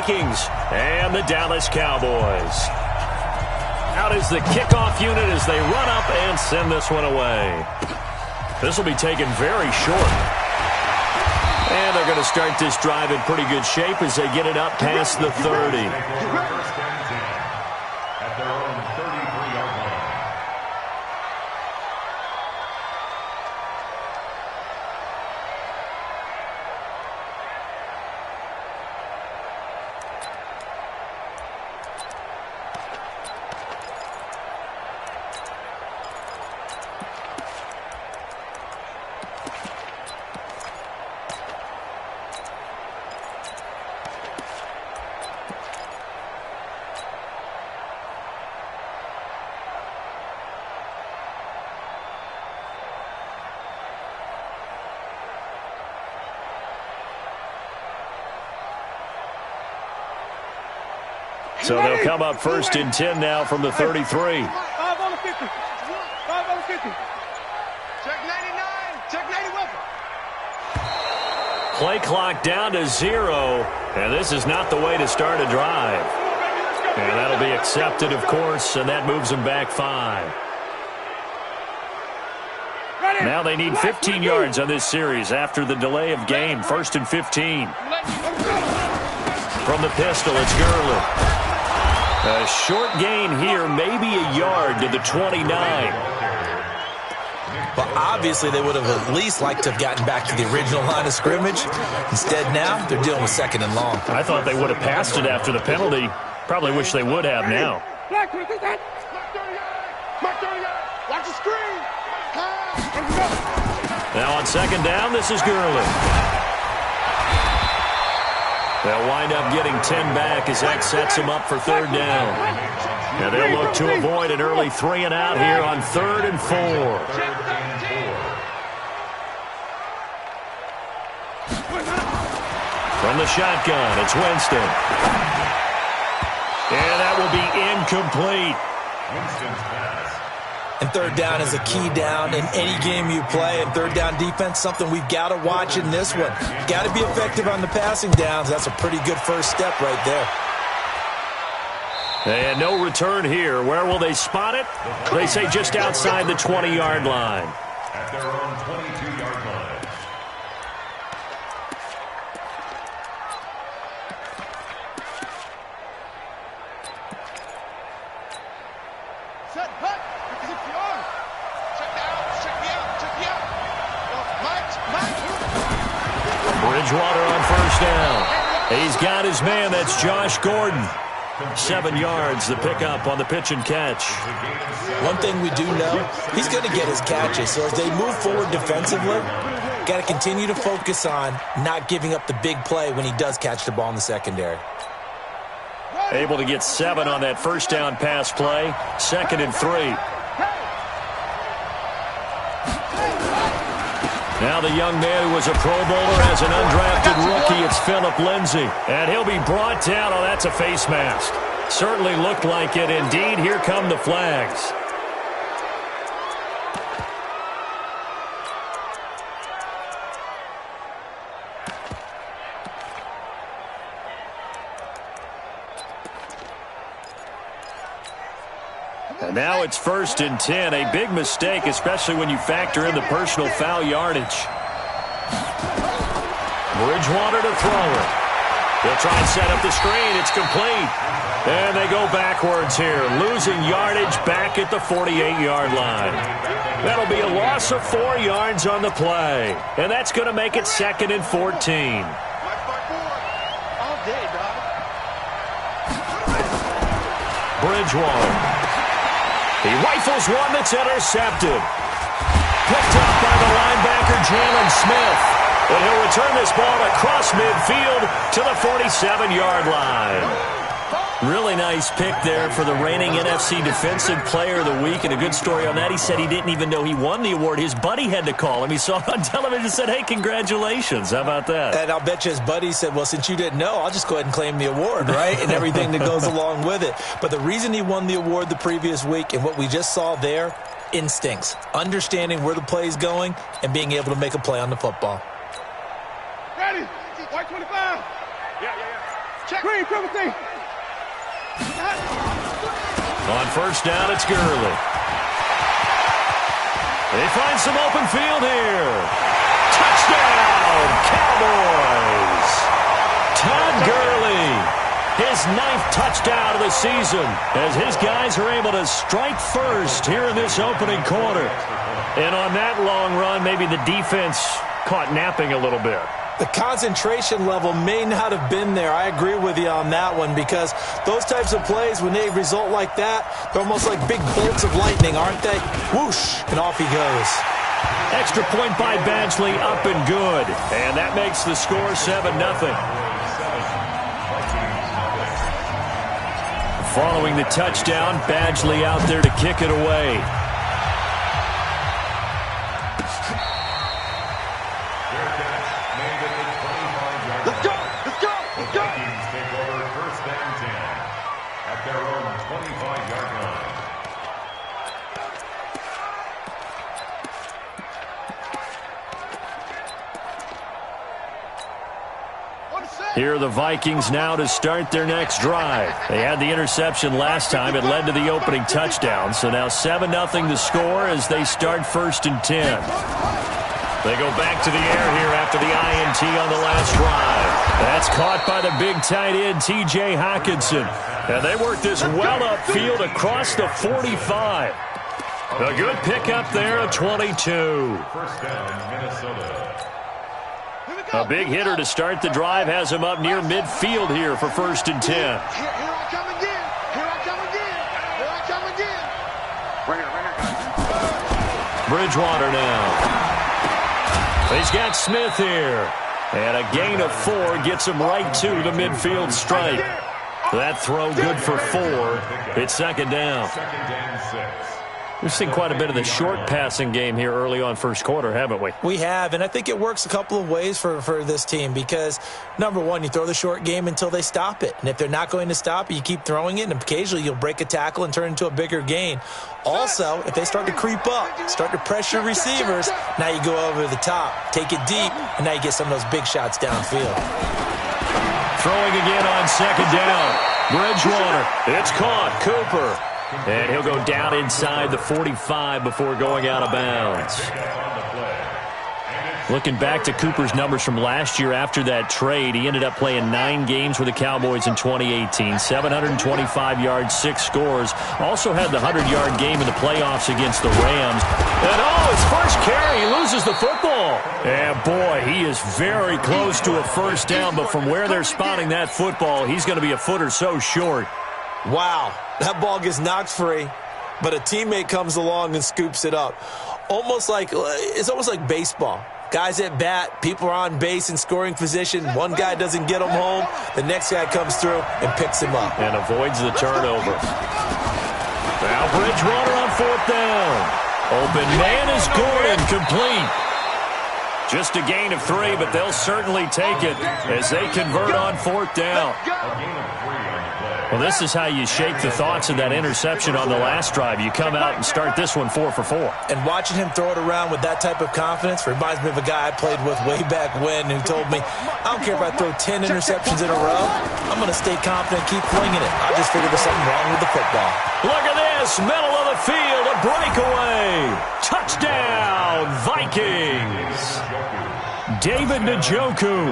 Vikings and the Dallas Cowboys. Out is the kickoff unit as they run up and send this one away. This will be taken very short. And they're going to start this drive in pretty good shape as they get it up past the 30. At their own 33-yard line. So they'll come up first and 10 now from the 33. 5 on the 50. 5 on the 50. Check 99. Check 91. Play clock down to 0. And this is not the way to start a drive. And that'll be accepted, of course, and that moves them back 5. Now they need 15 yards on this series after the delay of game. 1st and 15. From the pistol, it's Gurley. A short gain here, maybe a yard to the 29. Well, obviously they would have at least liked to have gotten back to the original line of scrimmage. Instead now, they're dealing with 2nd and long. I thought they would have passed it after the penalty. Probably wish they would have now. Watch the screen. Now on 2nd down, this is Gurley. They'll wind up getting 10 back as that sets them up for 3rd down. And they'll look to avoid an early 3 and out here on 3rd and 4. From the shotgun, it's Winston. And that will be incomplete. Winston's pass. And 3rd down is a key down in any game you play. And 3rd down defense, something we've got to watch in this one. Got to be effective on the passing downs. That's a pretty good first step right there. And no return here. Where will they spot it? They say just outside the 20-yard line. At their own 22-yard line. Set, hut. Bridgewater on 1st down. He's got his man. That's Josh Gordon. 7 yards, the pickup on the pitch and catch. One thing we do know, he's going to get his catches. So as they move forward defensively, got to continue to focus on not giving up the big play when he does catch the ball in the secondary. Able to get 7 on that 1st down pass play. 2nd and 3. Now the young man who was a Pro Bowler as an undrafted rookie, it's Phillip Lindsay. And he'll be brought down. Oh, that's a face mask. Certainly looked like it. Indeed, here come the flags. And now it's 1st and 10. A big mistake, especially when you factor in the personal foul yardage. Bridgewater to throw it. They'll try and set up the screen. It's complete. And they go backwards here, losing yardage back at the 48-yard line. That'll be a loss of 4 yards on the play. And that's going to make it 2nd and 14. All day, dog. Bridgewater. He rifles one that's intercepted. Picked up by the linebacker, Jalen Smith. And he'll return this ball across midfield to the 47-yard line. Really nice pick there for the reigning NFC Defensive Player of the Week. And a good story on that. He said he didn't even know he won the award. His buddy had to call him. He saw it on television and said, hey, congratulations. How about that? And I'll bet you his buddy said, well, since you didn't know, I'll just go ahead and claim the award, right? And everything that goes along with it. But the reason he won the award the previous week and what we just saw there, instincts. Understanding where the play is going and being able to make a play on the football. Ready? White 25. Yeah. Check. Green, triple T. On first down, it's Gurley. They find some open field here. Touchdown, Cowboys! Todd Gurley, his 9th touchdown of the season, as his guys are able to strike first here in this opening quarter. And on that long run, maybe the defense caught napping a little bit. The concentration level may not have been there. I agree with you on that one, because those types of plays, when they result like that, they're almost like big bolts of lightning, aren't they? Whoosh, and off he goes. Extra point by Badgley, up and good. And that makes the score 7-0. Following the touchdown, Badgley out there to kick it away. Let's go! Let's go! Let's go! Vikings take over first and 10 at their own 25-yard line. Here are the Vikings now to start their next drive. They had the interception last time. It led to the opening touchdown. So now 7-0 the score as they start first and 10. They go back to the air here after the INT on the last drive. That's caught by the big tight end, T.J. Hockenson. And they work this well upfield across the 45. A good pickup there at 22. First down, Minnesota. A big hitter to start the drive has him up near midfield here for first and 10. Here I come again. Here I come again. Here I come again. Bridgewater now. He's got Smith here. And a gain of 4 gets him right to the midfield stripe. That throw good for 4. It's second down. Second and 6. We've seen quite a bit of the short passing game here early on first quarter, haven't we? We have, and I think it works a couple of ways for this team, because, number one, you throw the short game until they stop it. And if they're not going to stop it, you keep throwing it, and occasionally you'll break a tackle and turn it into a bigger gain. Also, if they start to creep up, start to pressure receivers, now you go over the top, take it deep, and now you get some of those big shots downfield. Throwing again on second down. Bridgewater. It's caught. Cooper. And he'll go down inside the 45 before going out of bounds. Looking back to Cooper's numbers from last year after that trade, he ended up playing 9 games with the Cowboys in 2018. 725 yards, 6 scores. Also had the 100-yard game in the playoffs against the Rams. And his first carry, he loses the football. And boy, he is very close to a first down, but from where they're spotting that football, he's going to be a foot or so short. Wow, that ball gets knocked free, but a teammate comes along and scoops it up. It's almost like baseball. Guys at bat, people are on base in scoring position. One guy doesn't get him home. The next guy comes through and picks him up. And avoids the turnover. Now Bridgewater on fourth down. Open man is good and complete. Just a gain of 3, but they'll certainly take it as they convert on fourth down. Well, this is how you shake the thoughts of that interception on the last drive. You come out and start this one 4 for 4. And watching him throw it around with that type of confidence reminds me of a guy I played with way back when who told me, I don't care if I throw 10 interceptions in a row, I'm going to stay confident and keep flinging it. I just figured there's something wrong with the football. Look at this, middle of the field, a breakaway. Touchdown, Vikings. David Njoku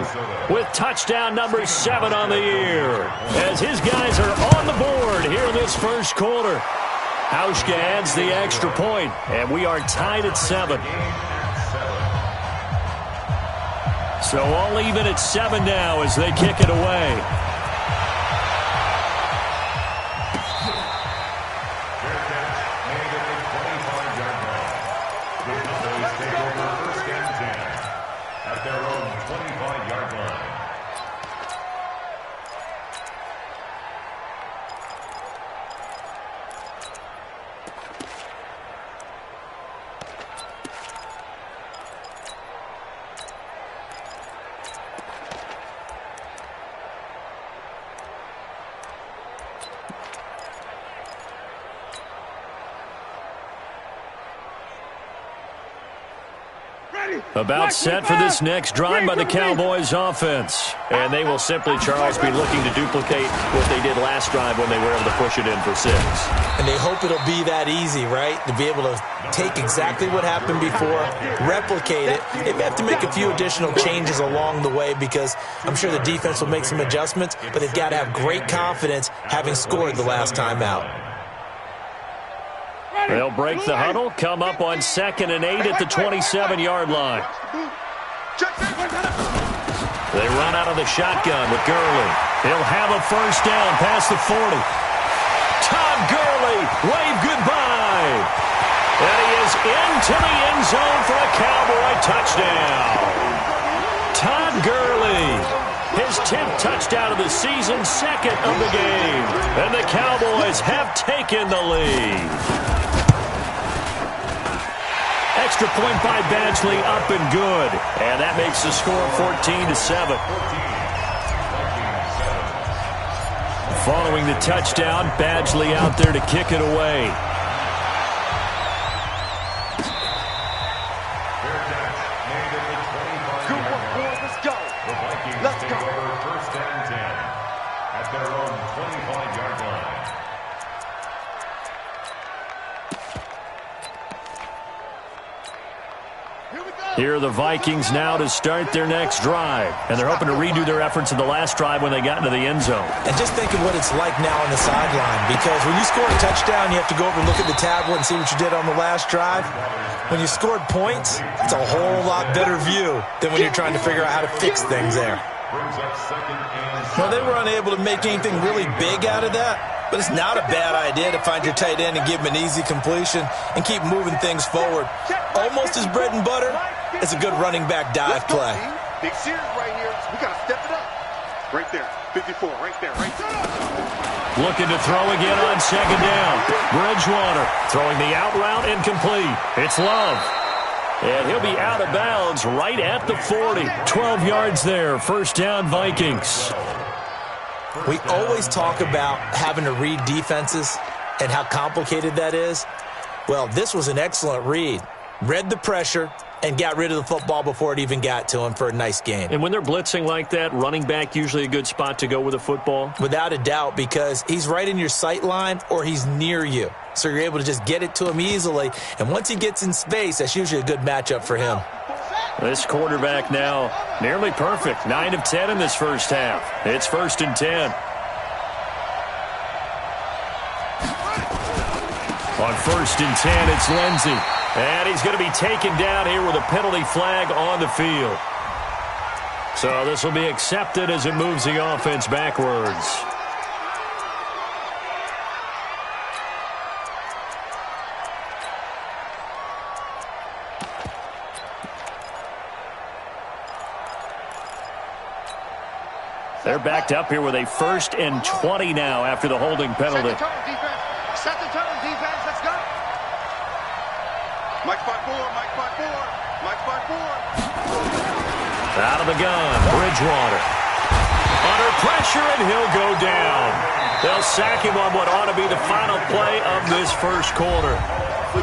with touchdown number 7 on the year as his guys are on the board here in this first quarter. Hauschka adds the extra point, and we are tied at 7. So all even at 7 now as they kick it away. About set for this next drive by the Cowboys offense. And they will simply, Charles, be looking to duplicate what they did last drive when they were able to push it in for 6. And they hope it'll be that easy, right? To be able to take exactly what happened before, replicate it. They may have to make a few additional changes along the way because I'm sure the defense will make some adjustments, but they've got to have great confidence having scored the last time out. They'll break the huddle, come up on 2nd and 8 at the 27-yard line. They run out of the shotgun with Gurley. He'll have a first down past the 40. Todd Gurley, wave goodbye. And he is into the end zone for a Cowboy touchdown. Todd Gurley, his 10th touchdown of the season, 2nd of the game. And the Cowboys have taken the lead. Extra point by Badgley, up and good. And that makes the score 14-7. Following the touchdown, Badgley out there to kick it away. Good work, boys. Let's go. Let's go. First and 10 at their own 25-yard line. Here are the Vikings now to start their next drive. And they're hoping to redo their efforts in the last drive when they got into the end zone. And just think of what it's like now on the sideline, because when you score a touchdown, you have to go over and look at the tablet and see what you did on the last drive. When you scored points, it's a whole lot better view than when you're trying to figure out how to fix things there. Well, they were unable to make anything really big out of that, but it's not a bad idea to find your tight end and give him an easy completion and keep moving things forward. Almost as bread and butter as a good running back dive play. Big series right here. We got to step it up. Right there. 54. Right there. Right there. Looking to throw again on 2nd down. Bridgewater throwing the out route incomplete. It's Love. And he'll be out of bounds right at the 40. 12 yards there. First down, Vikings. We always talk about having to read defenses and how complicated that is. Well, this was an excellent read. Read the pressure and got rid of the football before it even got to him for a nice gain. And when they're blitzing like that, running back usually a good spot to go with a football? Without a doubt, because he's right in your sight line or he's near you. So you're able to just get it to him easily. And once he gets in space, that's usually a good matchup for him. This quarterback now nearly perfect. 9 of 10 in this first half. It's 1st and 10. On 1st and 10, it's Lindsey. And he's going to be taken down here with a penalty flag on the field. So this will be accepted as it moves the offense backwards. They're backed up here with a 1st and 20 now after the holding penalty. Set the tone, defense. Set the tone, defense. Let's go. Mike 5-4. Mike 5-4. Mike 5-4. Out of the gun, Bridgewater. Under pressure, and he'll go down. They'll sack him on what ought to be the final play of this first quarter.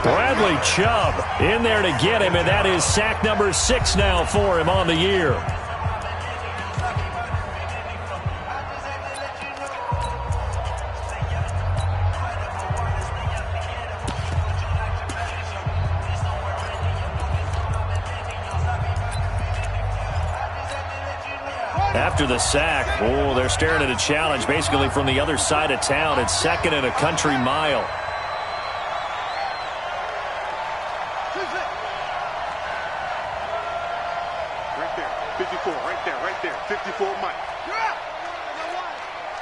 Bradley Chubb in there to get him, and that is sack number 6 now for him on the year. After the sack, oh, they're staring at a challenge basically from the other side of town. It's 2nd and a country mile. Right there. 54. Right there. Right there. 54, Mike.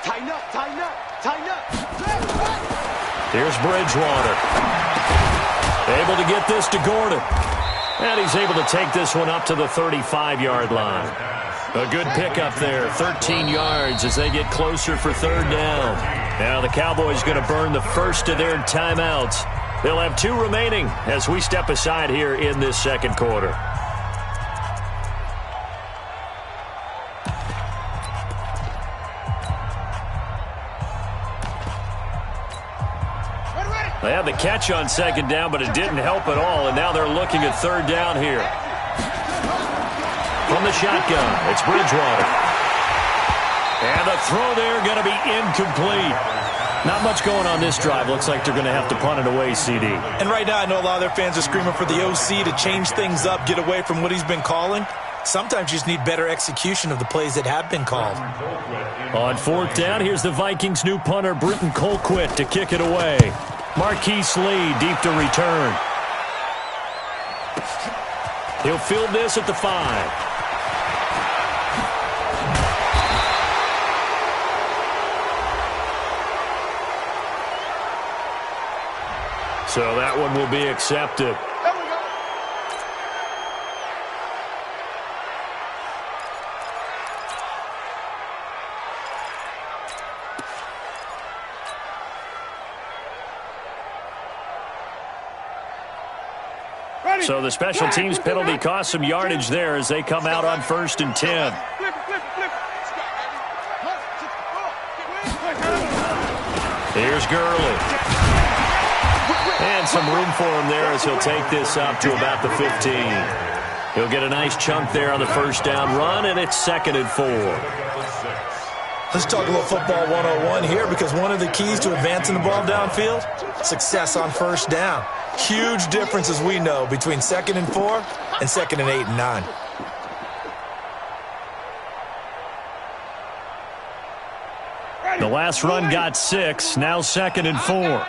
Tighten up. Tighten up. Tighten up. Here's Bridgewater. Able to get this to Gordon. And he's able to take this one up to the 35-yard line. A good pickup there, 13 yards as they get closer for 3rd down. Now the Cowboys going to burn the first of their timeouts. They'll have 2 remaining as we step aside here in this second quarter. They had the catch on 2nd down, but it didn't help at all, and now they're looking at 3rd down here. From the shotgun, it's Bridgewater. And the throw there going to be incomplete. Not much going on this drive. Looks like they're going to have to punt it away, CD. And right now I know a lot of their fans are screaming for the OC to change things up, get away from what he's been calling. Sometimes you just need better execution of the plays that have been called. On fourth down, here's the Vikings' new punter, Britton Colquitt, to kick it away. Marquise Lee deep to return. He'll field this at the 5. So that one will be accepted. So the special teams penalty cost some yardage there as they come out on 1st and 10. Here's Gurley. And some room for him there as he'll take this up to about the 15. He'll get a nice chunk there on the first down run, and it's 2nd and 4. Let's talk a little football 101 here, because one of the keys to advancing the ball downfield, success on first down. Huge difference, as we know, between 2nd and 4 and 2nd and 8 and 9. The last run got 6, now 2nd and 4.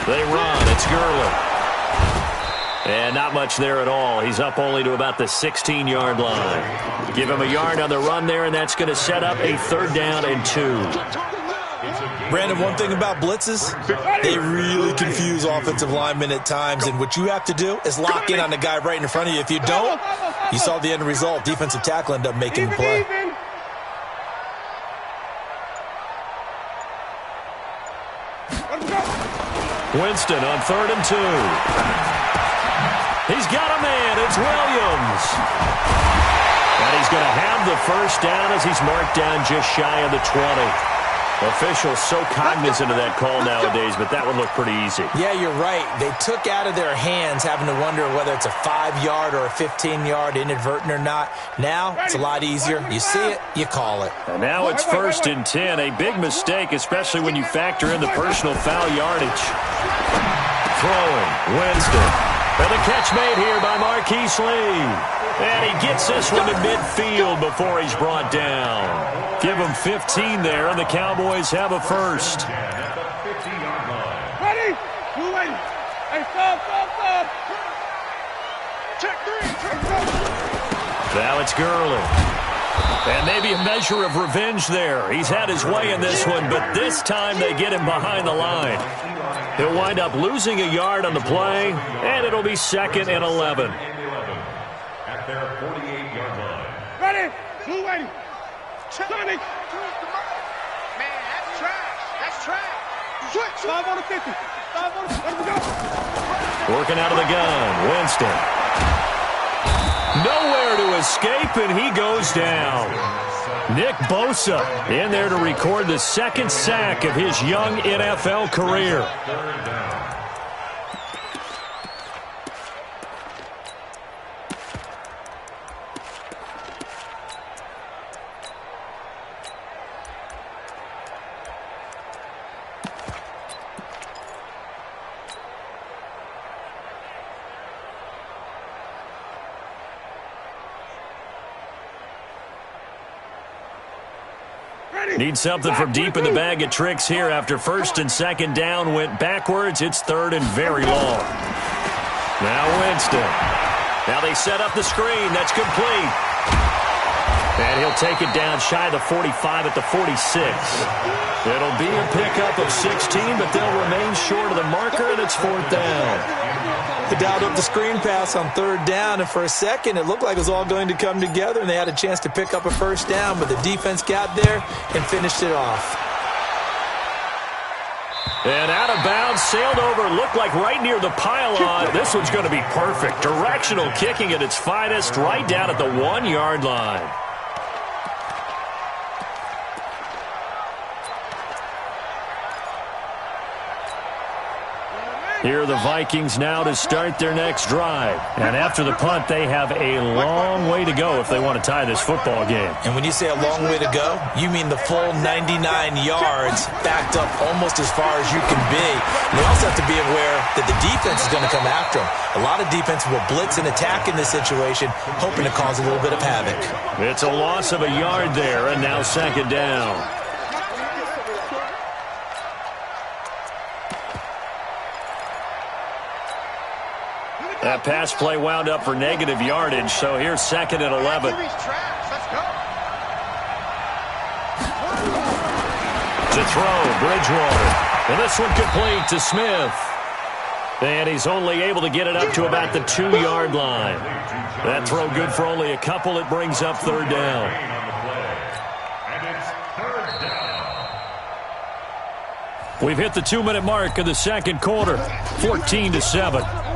They run. It's Gurley. And not much there at all. He's up only to about the 16-yard line. Give him a yard on the run there, and that's going to set up a 3rd down and 2. Brandon, one thing about blitzes, they really confuse offensive linemen at times, and what you have to do is lock in on the guy right in front of you. If you don't, you saw the end result. Defensive tackle ended up making the play. Winston on 3rd and 2. He's got a man. It's Williams. And he's going to have the first down as he's marked down just shy of the 20. Officials so cognizant of that call nowadays, but that one looked pretty easy. Yeah, you're right. They took out of their hands having to wonder whether it's a 5-yard or a 15-yard, inadvertent or not. Now, it's a lot easier. You see it, you call it. And now it's 1st and 10. A big mistake, especially when you factor in the personal foul yardage. Throwing, Winston. And the catch made here by Marquise Lee. And he gets this one to midfield before he's brought down. Give him 15 there, and the Cowboys have a first. Ready? Who waiting? Hey, stop. Check 3. Now it's Gurley. And maybe a measure of revenge there. He's had his way in this one, but this time they get him behind the line. He'll wind up losing a yard on the play, and it'll be 2nd and 11. At their 48-yard line. Ready? Who waiting? Sonic. Man, that's trash. Switch. 5 on the 50. 5 on the 50. Let him go. Working out of the gun. Winston. Nowhere to escape, and he goes down. Nick Bosa in there to record the 2nd sack of his young NFL career. Need something from deep in the bag of tricks here after 1st and 2nd down went backwards. It's 3rd and very long. Now Winston. Now they set up the screen. That's complete. And he'll take it down shy of the 45 at the 46. It'll be a pickup of 16, but they'll remain short of the marker, and it's 4th down. They dialed up the screen pass on 3rd down, and for a second it looked like it was all going to come together, and they had a chance to pick up a first down, but the defense got there and finished it off. And out of bounds, sailed over, looked like right near the pylon. This one's going to be perfect. Directional kicking at its finest, right down at the 1-yard line. Here are the Vikings now to start their next drive. And after the punt, they have a long way to go if they want to tie this football game. And when you say a long way to go, you mean the full 99 yards backed up almost as far as you can be. And they also have to be aware that the defense is going to come after them. A lot of defense will blitz and attack in this situation, hoping to cause a little bit of havoc. It's a loss of a yard there, and now second down. That pass play wound up for negative yardage, so here's second and 11. To throw, Bridgewater. And this one complete to Smith. And he's only able to get it up to about the 2-yard line. That throw good for only a couple. It brings up third down. We've hit the 2-minute mark of the second quarter, 14-7.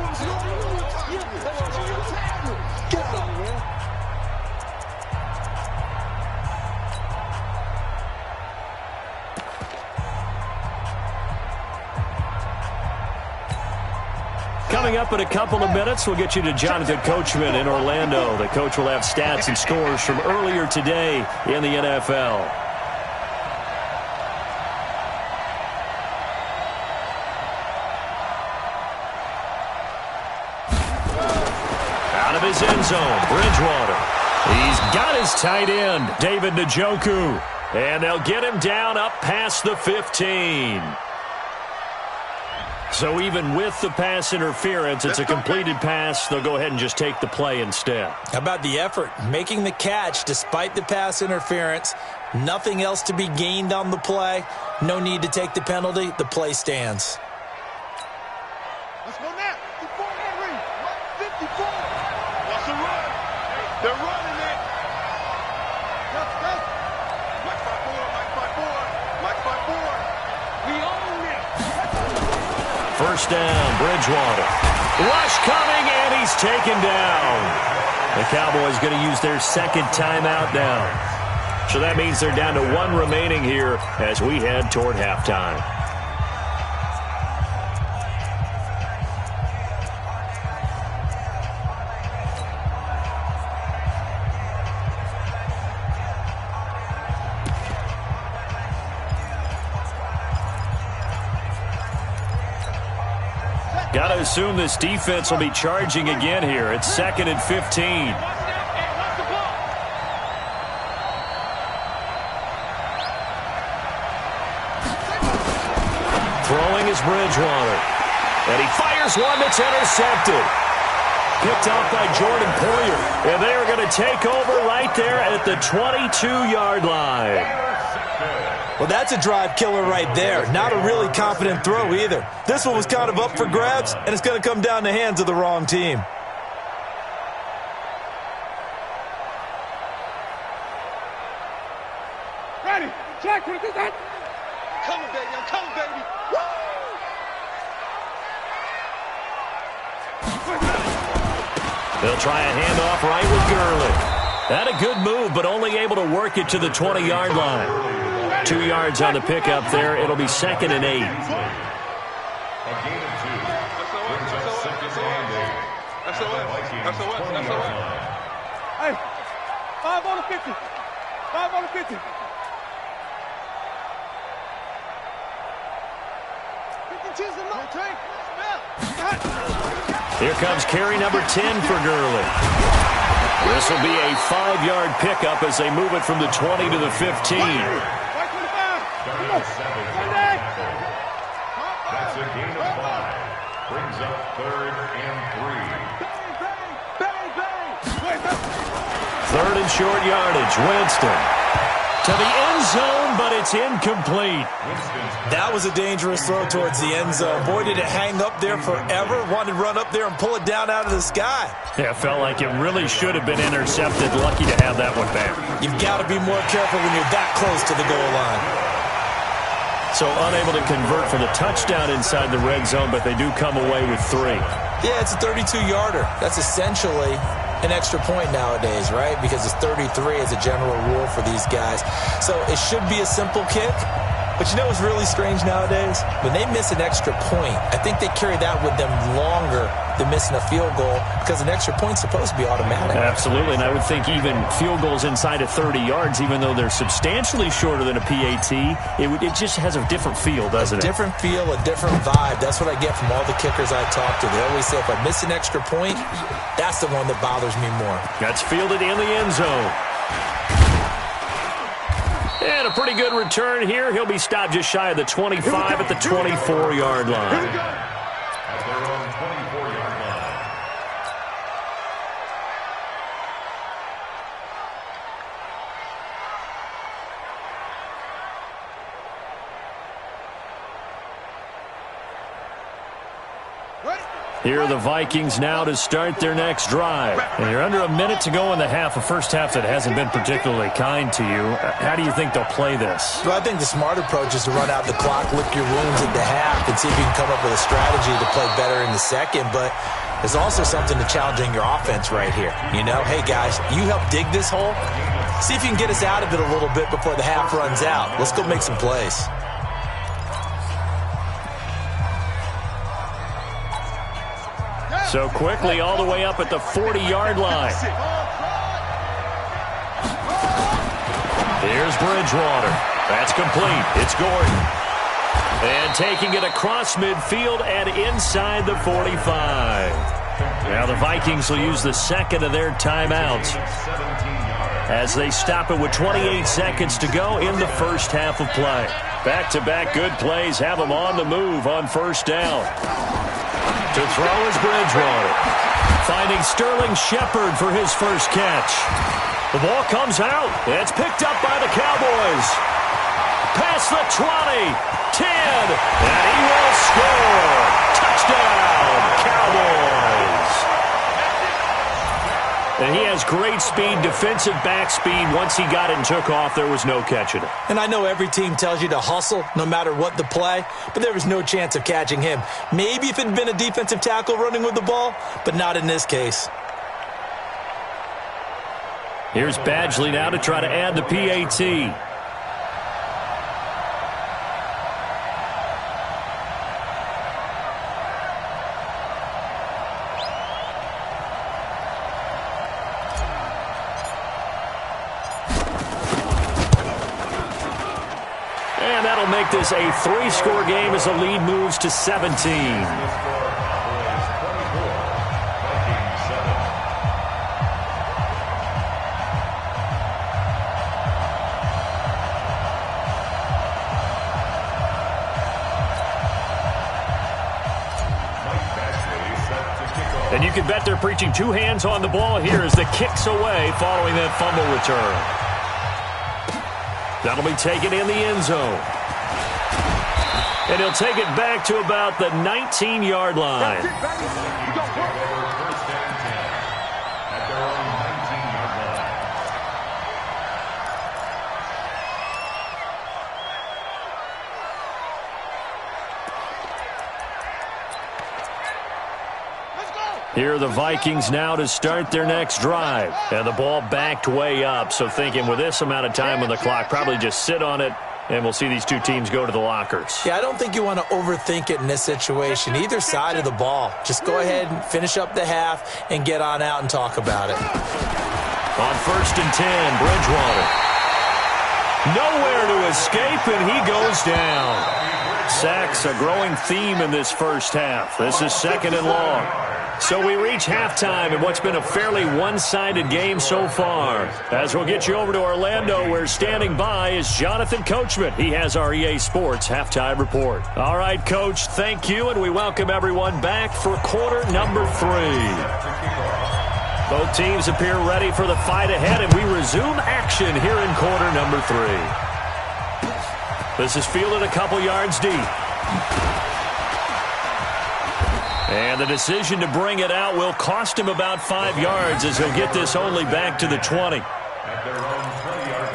Coming up in a couple of minutes, we'll get you to Jonathan Coachman in Orlando. The coach will have stats and scores from earlier today in the NFL. Out of his end zone, Bridgewater. He's got his tight end, David Njoku. And they'll get him down up past the 15. So even with the pass interference, it's a completed pass. They'll go ahead and just take the play instead. How about the effort? Making the catch despite the pass interference. Nothing else to be gained on the play. No need to take the penalty. The play stands. Let's go now. 54, Henry. 54. What's the run? They're running it. Let's go. Mike 5-4. We own it. First down, Bridgewater. Rush coming, and he's taken down. The Cowboys going to use their second timeout now. So that means they're down to 1 remaining here as we head toward halftime. Got to assume this defense will be charging again here. It's second and 15. Throwing is Bridgewater. And he fires one that's intercepted. Picked off by Jordan Poyer. And they are going to take over right there at the 22-yard line. Well, that's a drive killer right there. Not a really confident throw either. This one was kind of up for grabs, and it's going to come down the hands of the wrong team. Ready. Jack, what is that? I'm coming, baby. Woo! They'll try a handoff right with Gurley. Had a good move, but only able to work it to the 20-yard line. 2 yards on the pickup there. It'll be second and 8. A gain of 2. Brings up second and 8. That's the West. Hey, 5 on the 50. 5 on the 50. 52's the no tank. Here comes carry number 10 for Gurley. This will be a 5-yard pickup as they move it from the 20 to the 15. That's a gain of 5. Brings up third and 3. Third and short yardage. Winston to the end zone, but it's incomplete. That was a dangerous throw towards the end zone. Boy, did it hang up there forever. Wanted to run up there and pull it down out of the sky. Yeah, it felt like it really should have been intercepted. Lucky to have that one back. You've got to be more careful when you're that close to the goal line. So unable to convert for the touchdown inside the red zone, but they do come away with 3. Yeah, it's a 32-yarder. That's essentially an extra point nowadays, right? Because it's 33 as a general rule for these guys. So it should be a simple kick, But you know what's really strange nowadays? When they miss an extra point, I think they carry that with them longer than missing a field goal because an extra point's supposed to be automatic. Absolutely, and I would think even field goals inside of 30 yards, even though they're substantially shorter than a PAT, it just has a different feel, doesn't it? A different feel, a different vibe. That's what I get from all the kickers I talk to. They always say if I miss an extra point, that's the one that bothers me more. That's fielded in the end zone. And a pretty good return here. He'll be stopped just shy of the 25 at the 24-yard line. At their own 24-yard line. Here are the Vikings now to start their next drive. And you're under a minute to go in the half, a first half that hasn't been particularly kind to you. How do you think they'll play this? Well, I think the smart approach is to run out the clock, lick your wounds at the half, and see if you can come up with a strategy to play better in the second. But there's also something to challenging your offense right here. You know, hey, guys, you help dig this hole. See if you can get us out of it a little bit before the half runs out. Let's go make some plays. So quickly all the way up at the 40-yard line. Here's Bridgewater. That's complete. It's Gordon. And taking it across midfield and inside the 45. Now the Vikings will use the second of their timeouts as they stop it with 28 seconds to go in the first half of play. Back-to-back good plays have them on the move on first down. To throw is Bridgewater. Finding Sterling Shepard for his first catch. The ball comes out. It's picked up by the Cowboys. Past the 20, 10, and he will score. Touchdown, Cowboys. And he has great speed, defensive back speed. Once he got it and took off, there was no catching it. And I know every team tells you to hustle no matter what the play, but there was no chance of catching him. Maybe if it had been a defensive tackle running with the ball, but not in this case. Here's Badgley now to try to add the PAT. And that'll make this a 3-score game as the lead moves to 17. And you can bet they're preaching two hands on the ball here as the kick's away following that fumble return. That'll be taken in the end zone. And he'll take it back to about the 19-yard line. Here are the Vikings now to start their next drive. And the ball backed way up, so thinking with this amount of time on the clock, probably just sit on it, and we'll see these two teams go to the lockers. Yeah, I don't think you want to overthink it in this situation, either side of the ball. Just go ahead and finish up the half and get on out and talk about it. On 1st and 10, Bridgewater. Nowhere to escape, and he goes down. Sacks, a growing theme in this first half. This is 2nd and long. So we reach halftime in what's been a fairly one-sided game so far. As we'll get you over to Orlando, where standing by is Jonathan Coachman. He has our EA Sports Halftime Report. All right, Coach, thank you, and we welcome everyone back for quarter number 3. Both teams appear ready for the fight ahead, and we resume action here in quarter number 3. This is fielded a couple yards deep. And the decision to bring it out will cost him about 5 yards as he'll get this only back to the 20. At their own 20-yard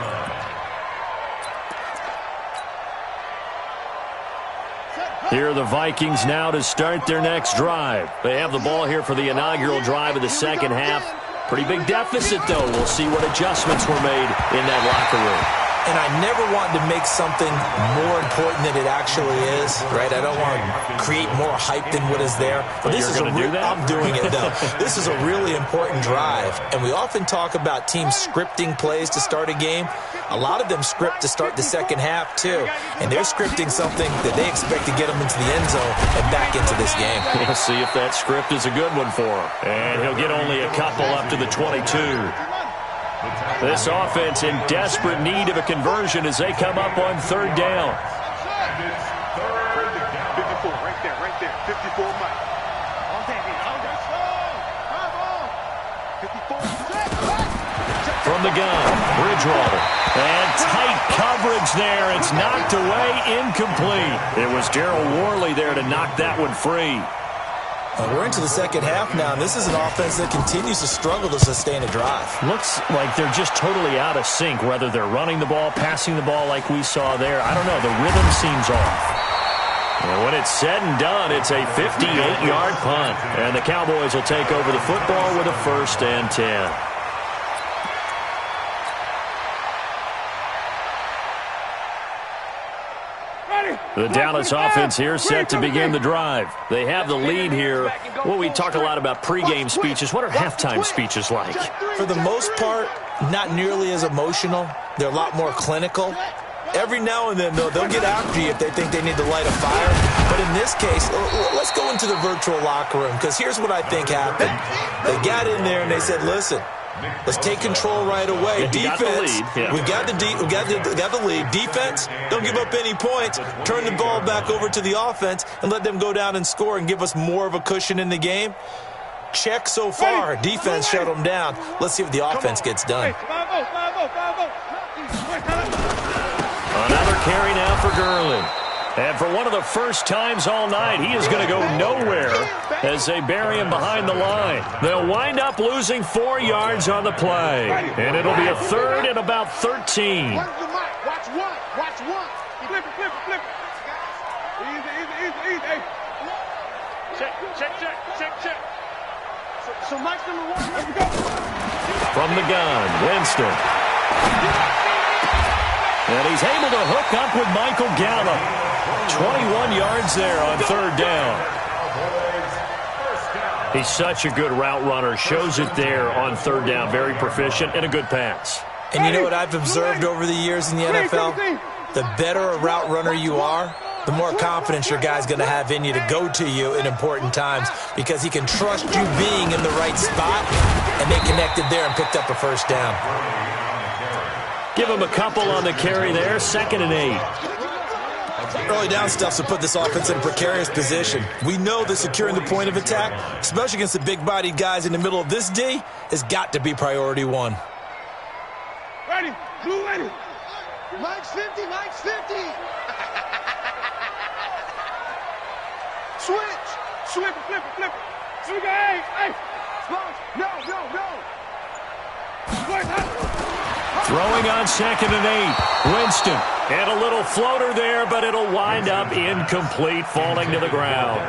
line. Here are the Vikings now to start their next drive. They have the ball here for the inaugural drive of the second half. Pretty big deficit, though. We'll see what adjustments were made in that locker room. And I never want to make something more important than it actually is, right? I don't want to create more hype than what is there. But this is I'm doing it, though. This is a really important drive. And we often talk about teams scripting plays to start a game. A lot of them script to start the second half, too. And they're scripting something that they expect to get them into the end zone and back into this game. We'll see if that script is a good one for him. And he'll get only a couple up to the 22. This offense in desperate need of a conversion as they come up on third down. 54, right there. 54 Mike. From the gun, Bridgewater. And tight coverage there. It's knocked away, incomplete. It was Darryl Worley there to knock that one free. We're into the second half now, and this is an offense that continues to struggle to sustain a drive. Looks like they're just totally out of sync, whether they're running the ball, passing the ball like we saw there. I don't know. The rhythm seems off. And when it's said and done, it's a 58-yard punt. And the Cowboys will take over the football with a 1st and 10. The Dallas offense here set to begin the drive. They have the lead here. Well, we talk a lot about pregame speeches. What are halftime speeches like? For the most part, not nearly as emotional. They're a lot more clinical. Every now and then, though, they'll get after you if they think they need to light a fire. But in this case, let's go into the virtual locker room, because here's what I think happened. They got in there and they said, listen, let's take control right away. Defense, we got the lead. Defense, don't give up any points. Turn the ball back over to the offense and let them go down and score and give us more of a cushion in the game. Check so far. Defense shut them down. Let's see if the offense gets done. Another carry now for Gurley. And for one of the first times all night, he is going to go nowhere as they bury him behind the line. They'll wind up losing 4 yards on the play. And it'll be a 3rd and about 13. Watch one. Flip it. Easy. Hey. Check. So Mike's number 1. Let's go. From the gun, Winston. And he's able to hook up with Michael Gallup. 21 yards there on 3rd down. He's such a good route runner. Shows it there on 3rd down. Very proficient and a good pass. And you know what I've observed over the years in the NFL? The better a route runner you are, the more confidence your guy's going to have in you to go to you in important times, because he can trust you being in the right spot, and they connected there and picked up a 1st down. Give him a couple on the carry there. 2nd and 8. Early down stuff to put this offense in a precarious position. We know that securing the point of attack, especially against the big-bodied guys in the middle of this D, has got to be priority 1. Ready. Blue ready. Mike's 50. Switch. Flip it. Swing it. Hey. No. Throwing on 2nd and 8. Winston. And a little floater there, but it'll wind up incomplete, falling to the ground.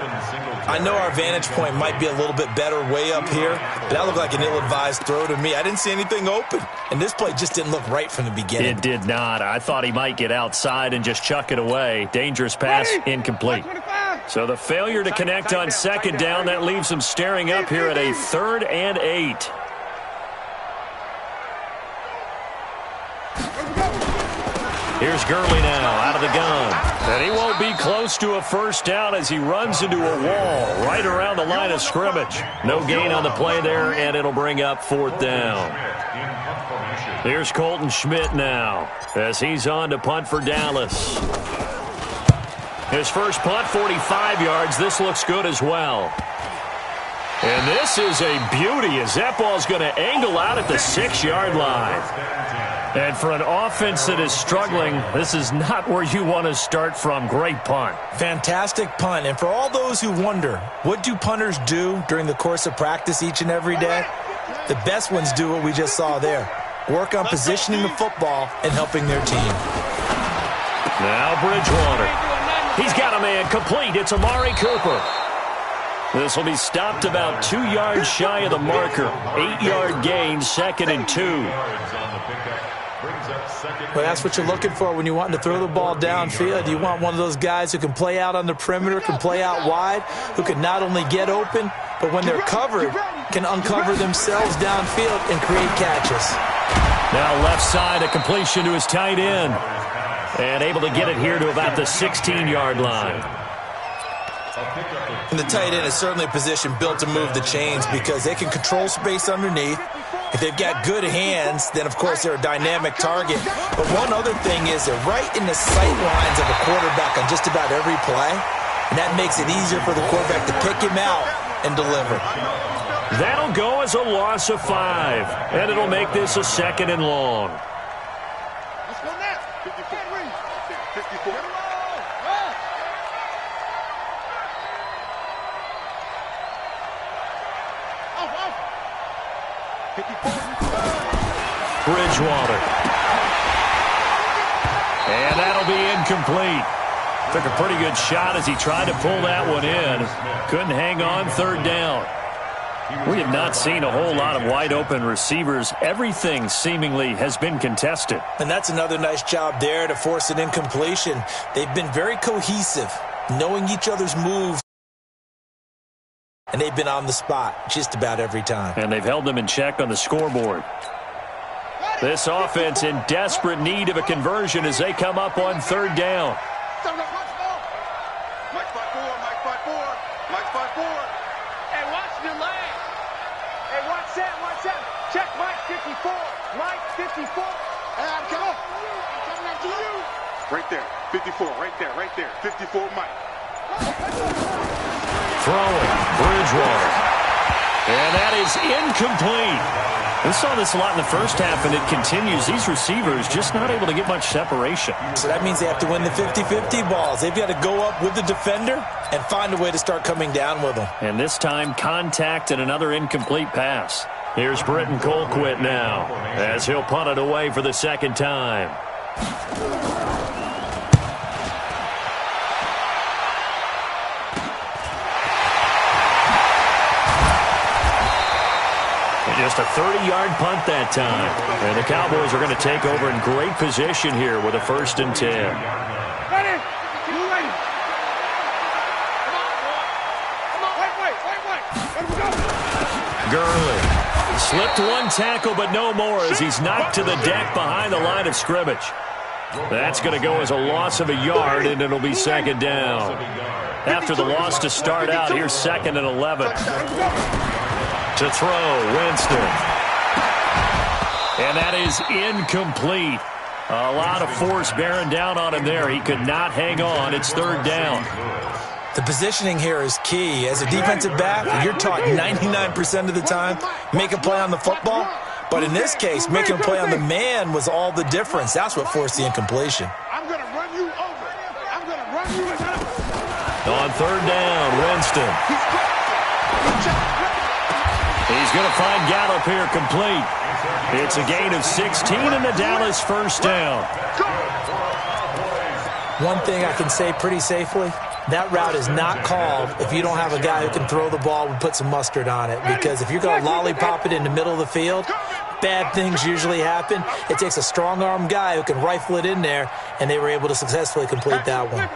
I know our vantage point might be a little bit better way up here, but that looked like an ill-advised throw to me. I didn't see anything open, and this play just didn't look right from the beginning. It did not. I thought he might get outside and just chuck it away. Dangerous pass, incomplete. So the failure to connect on 2nd down, that leaves him staring up here at a 3rd and 8. Here's Gurley now out of the gun. And he won't be close to a 1st down as he runs into a wall right around the line of scrimmage. No gain on the play there, and it'll bring up 4th down. Here's Colton Schmidt now as he's on to punt for Dallas. His first punt, 45 yards. This looks good as well. And this is a beauty as that ball's going to angle out at the 6-yard line. And for an offense that is struggling, this is not where you want to start from. Great punt. Fantastic punt. And for all those who wonder, what do punters do during the course of practice each and every day? The best ones do what we just saw there. Work on positioning the football and helping their team. Now Bridgewater. He's got a man complete. It's Amari Cooper. This will be stopped about 2 yards shy of the marker. 8-yard gain, 2nd and 2. Well, that's what you're looking for when you want to throw the ball downfield. You want one of those guys who can play out on the perimeter, can play out wide, who can not only get open, but when they're covered, can uncover themselves downfield and create catches. Now left side, a completion to his tight end. And able to get it here to about the 16-yard line. And the tight end is certainly a position built to move the chains because they can control space underneath. If they've got good hands, then, of course, they're a dynamic target. But one other thing is they're right in the sight lines of a quarterback on just about every play, and that makes it easier for the quarterback to pick him out and deliver. That'll go as a loss of 5, and it'll make this a 2nd and long. Let's go now. 54. 54. Bridgewater. And that'll be incomplete. Took a pretty good shot as he tried to pull that one in. Couldn't hang on, 3rd down. We have not seen a whole lot of wide-open receivers. Everything seemingly has been contested. And that's another nice job there to force an incompletion. They've been very cohesive, knowing each other's moves. And they've been on the spot just about every time. And they've held them in check on the scoreboard. This offense in desperate need of a conversion as they come up on 3rd down. Mike 5-4. Mike 5-4. Hey, watch the leg. Hey, watch that. Check Mike 54. Mike 54. Hey, I'm coming after you. Right there. 54. Right there. 54 Mike. Throwing, Bridgewater. And that is incomplete. We saw this a lot in the first half, and it continues. These receivers just not able to get much separation. So that means they have to win the 50-50 balls. They've got to go up with the defender and find a way to start coming down with them. And this time, contact and another incomplete pass. Here's Britton Colquitt now, as he'll punt it away for the 2nd time. Just a 30-yard punt that time. And the Cowboys are going to take over in great position here with a 1st and 10. Ready? You ready? Come on. Wait. Let him go. Gurley slipped one tackle, but no more as he's knocked to the deck behind the line of scrimmage. That's going to go as a loss of a yard, and it'll be 2nd down. After the loss to start out, here's 2nd and 11. To throw, Winston. And that is incomplete. A lot of force bearing down on him there. He could not hang on. It's 3rd down. The positioning here is key. As a defensive back, you're taught 99% of the time, make a play on the football. But in this case, making a play on the man was all the difference. That's what forced the incompletion. I'm going to run you over. I'm going to run you over. On 3rd down, Winston. He's going to find Gallup here complete. It's a gain of 16 and the Dallas 1st down. One thing I can say pretty safely, that route is not called if you don't have a guy who can throw the ball and put some mustard on it. Because if you're going to lollipop it in the middle of the field, bad things usually happen. It takes a strong-arm guy who can rifle it in there, and they were able to successfully complete that one.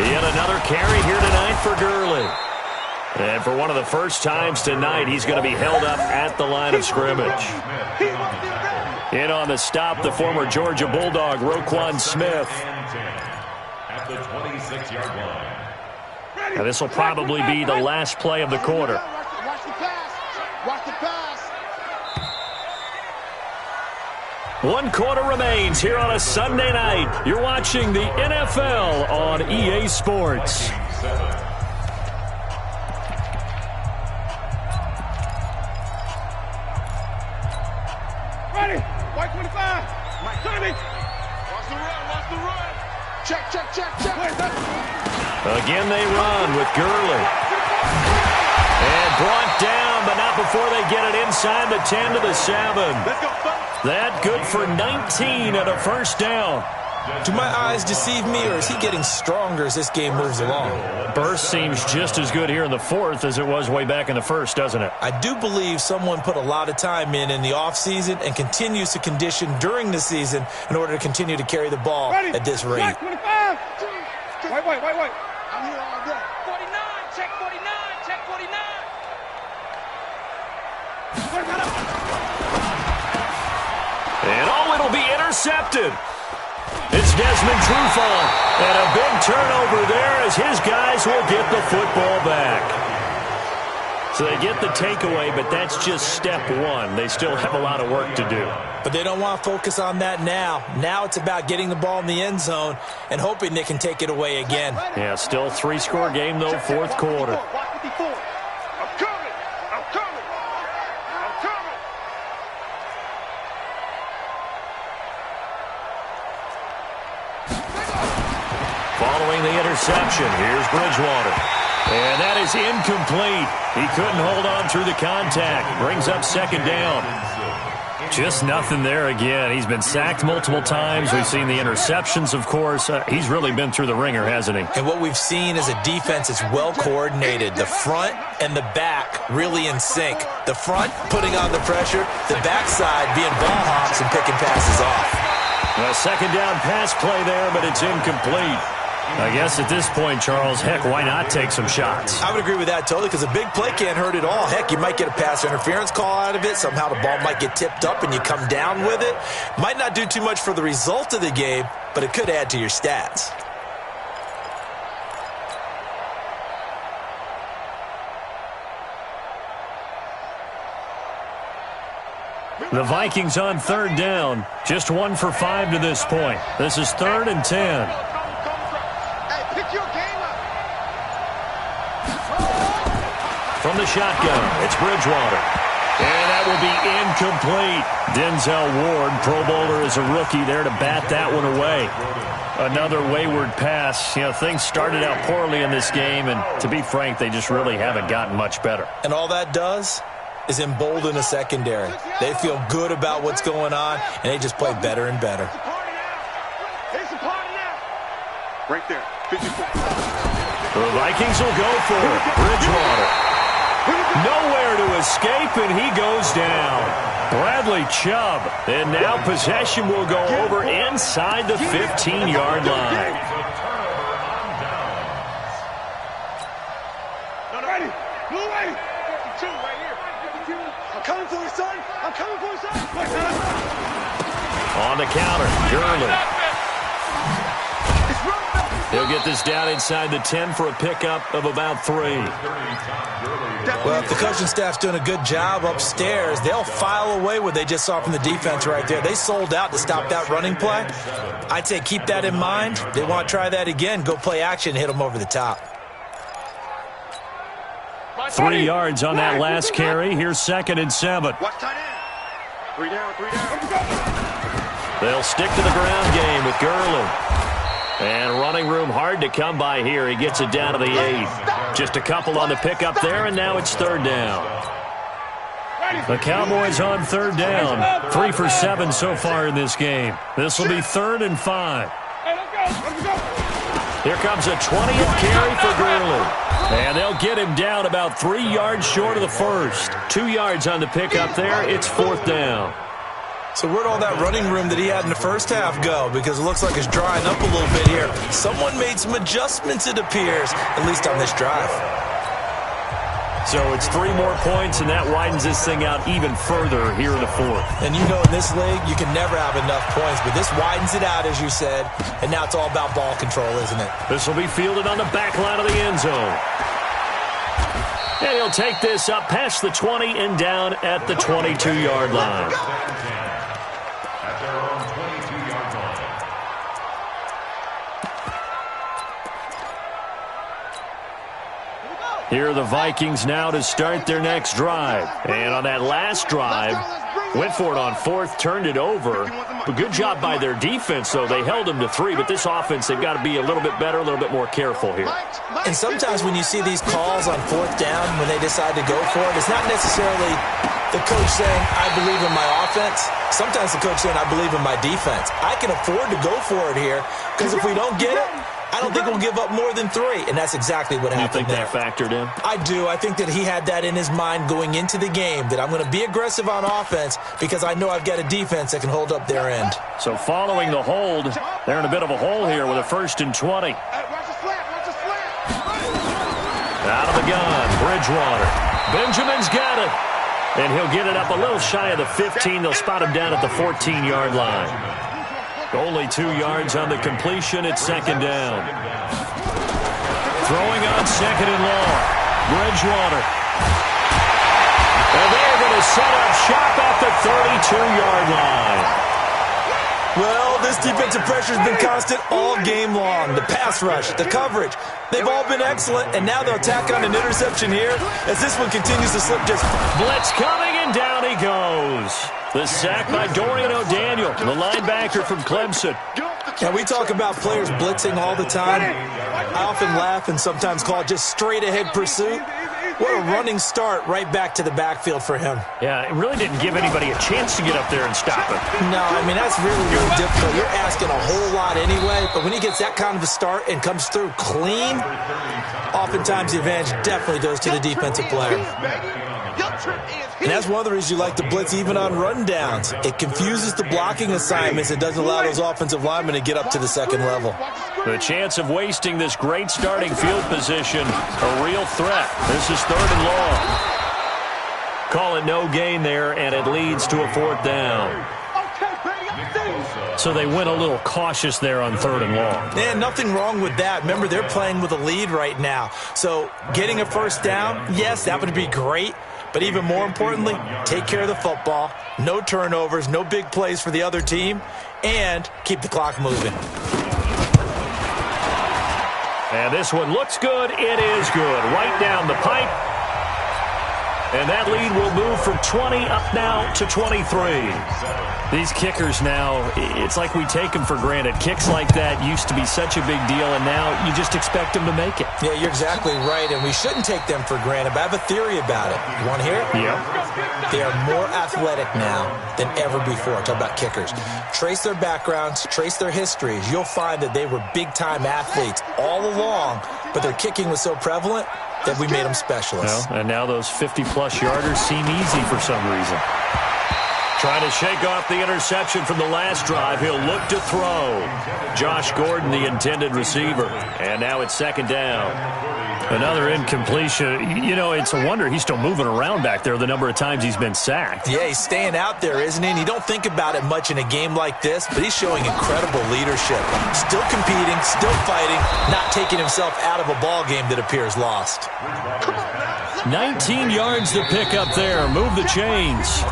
Yet another carry here tonight for Gurley. And for one of the first times tonight, he's going to be held up at the line of scrimmage. In on the stop, the former Georgia Bulldog, Roquan Smith. At the 26-yard line. Now, this will probably be the last play of the quarter. Watch the pass. Watch the pass. 1 quarter remains here on a Sunday night. You're watching the NFL on EA Sports. Ready. White 25. Mike Tommy. Watch the run. Check. Again they run with Gurley. And brought down, but not before they get it inside the 10 to the 7. Let's go, son. That good for 19 and a 1st down. Do my eyes deceive me, or is he getting stronger as this game moves along? Burst seems just as good here in the fourth as it was way back in the first, doesn't it? I do believe someone put a lot of time in the offseason and continues to condition during the season in order to continue to carry the ball at this rate. Check 25. Wait. I'm here all day. 49, check 49, check 49. And it'll be intercepted. It's Desmond Trufant, and a big turnover there as his guys will get the football back. So they get the takeaway, but that's just step one. They still have a lot of work to do. But they don't want to focus on that now. Now it's about getting the ball in the end zone and hoping they can take it away again. Yeah, still 3-score game, though, fourth quarter. Following the interception, here's Bridgewater. And that is incomplete. He couldn't hold on through the contact. Brings up second down. Just nothing there again. He's been sacked multiple times. We've seen the interceptions, of course. He's really been through the ringer, hasn't he? And what we've seen is a defense that's well coordinated. The front and the back really in sync. The front putting on the pressure, the backside being ball hawks and picking passes off. A second down pass play there, but it's incomplete. I guess at this point, Charles, heck, why not take some shots? I would agree with that totally, because a big play can't hurt at all. Heck, you might get a pass interference call out of it. Somehow the ball might get tipped up and you come down with it. Might not do too much for the result of the game, but it could add to your stats. The Vikings on third down. Just 1 for 5 to this point. This is 3rd and 10. From the shotgun, it's Bridgewater. And that will be incomplete. Denzel Ward, Pro Bowler as a rookie, there to bat that one away. Another wayward pass. You know, things started out poorly in this game, and to be frank, they just really haven't gotten much better. And all that does is embolden a secondary. They feel good about what's going on, and they just play better and better. Right there. 54. The Vikings will go for it. Bridgewater. Nowhere to escape, and he goes down. Bradley Chubb. And now possession will go over inside the 15-yard line. Ready. Blue way. 52 right here. I'm coming for you, son. I'm coming for you, son. On the counter, Gurley. He'll get this down inside the 10 for a pickup of about 3. Well, if the coaching staff's doing a good job upstairs, they'll file away what they just saw from the defense right there. They sold out to stop that running play. I'd say keep that in mind. They want to try that again. Go play action and hit them over the top. 3 yards on that last carry. Here's 2nd and 7. Watch tight end. 3 down, 3 down. They'll stick to the ground game with Gurley. And running room hard to come by here. He gets it down to the 8. Just a couple on the pickup there, and now it's 3rd down. The Cowboys on 3rd down. 3 for 7 so far in this game. This will be 3rd and 5. Here comes a 20th carry for Gurley. And they'll get him down about 3 yards short of the first. 2 yards on the pickup there. It's 4th down. So where'd all that running room that he had in the first half go? Because it looks like it's drying up a little bit here. Someone made some adjustments, it appears, at least on this drive. So it's 3 more points, and that widens this thing out even further here in the 4th. And you know in this league, you can never have enough points, but this widens it out, as you said, and now it's all about ball control, isn't it? This will be fielded on the back line of the end zone. And he'll take this up past the 20 and down at the 22-yard line. At their own 22-yard line. Here are the Vikings now to start their next drive. And on that last drive, went for it on 4th, turned it over. But good job by their defense, though. They held them to 3, but this offense, they've got to be a little bit better, a little bit more careful here. And sometimes when you see these calls on 4th down, when they decide to go for it, it's not necessarily the coach saying, I believe in my offense. Sometimes the coach saying, I believe in my defense. I can afford to go for it here because if we don't get it, I don't think we'll give up more than 3, and that's exactly what happened there. You think that factored in? I do. I think that he had that in his mind going into the game, that I'm going to be aggressive on offense because I know I've got a defense that can hold up their end. So following the hold, they're in a bit of a hole here with a 1st and 20. Out of the gun, Bridgewater. Benjamin's got it. And he'll get it up a little shy of the 15. They'll spot him down at the 14-yard line. Only 2 yards on the completion. It's 2nd down. Throwing on 2nd and long. Bridgewater. And they're going to set up shop at the 32-yard line. Well, this defensive pressure has been constant all game long. The pass rush, the coverage, they've all been excellent, and now they'll tack on an interception here as this one continues to slip just... Blitz coming, and down he goes. The sack by Dorian O'Daniel, the linebacker from Clemson. Now, we talk about players blitzing all the time. I often laugh and sometimes call it just straight-ahead pursuit. What a running start right back to the backfield for him. Yeah, it really didn't give anybody a chance to get up there and stop it. No, I mean, that's really, really difficult. You're asking a whole lot anyway, but when he gets that kind of a start and comes through clean, oftentimes the advantage definitely goes to the defensive player. And that's one of the reasons you like to blitz even on rundowns. It confuses the blocking assignments and doesn't allow those offensive linemen to get up to the second level. The chance of wasting this great starting field position, a real threat. This is 3rd and long. Call it no gain there, and it leads to a 4th down. So they went a little cautious there on 3rd and long. Yeah, nothing wrong with that. Remember, they're playing with a lead right now. So getting a 1st down, yes, that would be great. But even more importantly, take care of the football. No turnovers, no big plays for the other team, and keep the clock moving. And this one looks good. It is good. Right down the pipe. And that lead will move from 20 up now to 23. These kickers now, it's like we take them for granted. Kicks like that used to be such a big deal, and now you just expect them to make it. Yeah, you're exactly right, and we shouldn't take them for granted, but I have a theory about it. You want to hear it? Yeah. They are more athletic now than ever before. Talk about kickers. Trace their backgrounds, trace their histories. You'll find that they were big-time athletes all along, but their kicking was so prevalent that we made them specialists. Well, and now those 50-plus yarders seem easy for some reason. Trying to shake off the interception from the last drive. He'll look to throw. Josh Gordon, the intended receiver. And now it's 2nd down. Another incompletion. You know, it's a wonder he's still moving around back there the number of times he's been sacked. Yeah, he's staying out there, isn't he? And you don't think about it much in a game like this, but he's showing incredible leadership. Still competing, still fighting, not taking himself out of a ball game that appears lost. 19 yards to pick up there. Move the chains.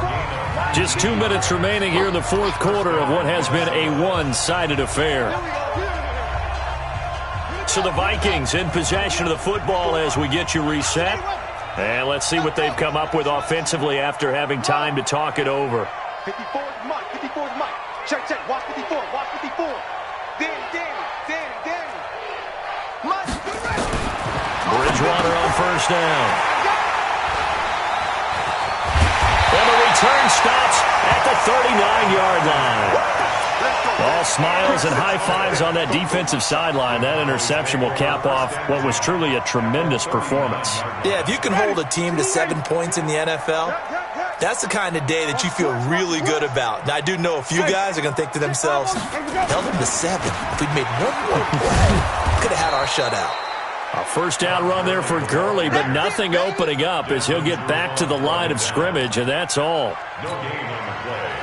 Just 2 minutes remaining here in the 4th quarter of what has been a one-sided affair. So the Vikings in possession of the football as we get you reset. And let's see what they've come up with offensively after having time to talk it over. 54 is Mike. 54 is Mike. Check, check. Watch 54. Watch 54. Danny. Mike. Bridgewater on 1st down. And the return stops at the 39-yard line. All smiles and high fives on that defensive sideline. That interception will cap off what was truly a tremendous performance. Yeah, if you can hold a team to 7 points in the NFL, that's the kind of day that you feel really good about. Now, I do know a few guys are going to think to themselves, held them to 7. If we'd made one more play, could have had our shutout. A 1st down run there for Gurley, but nothing opening up as he'll get back to the line of scrimmage, and that's all.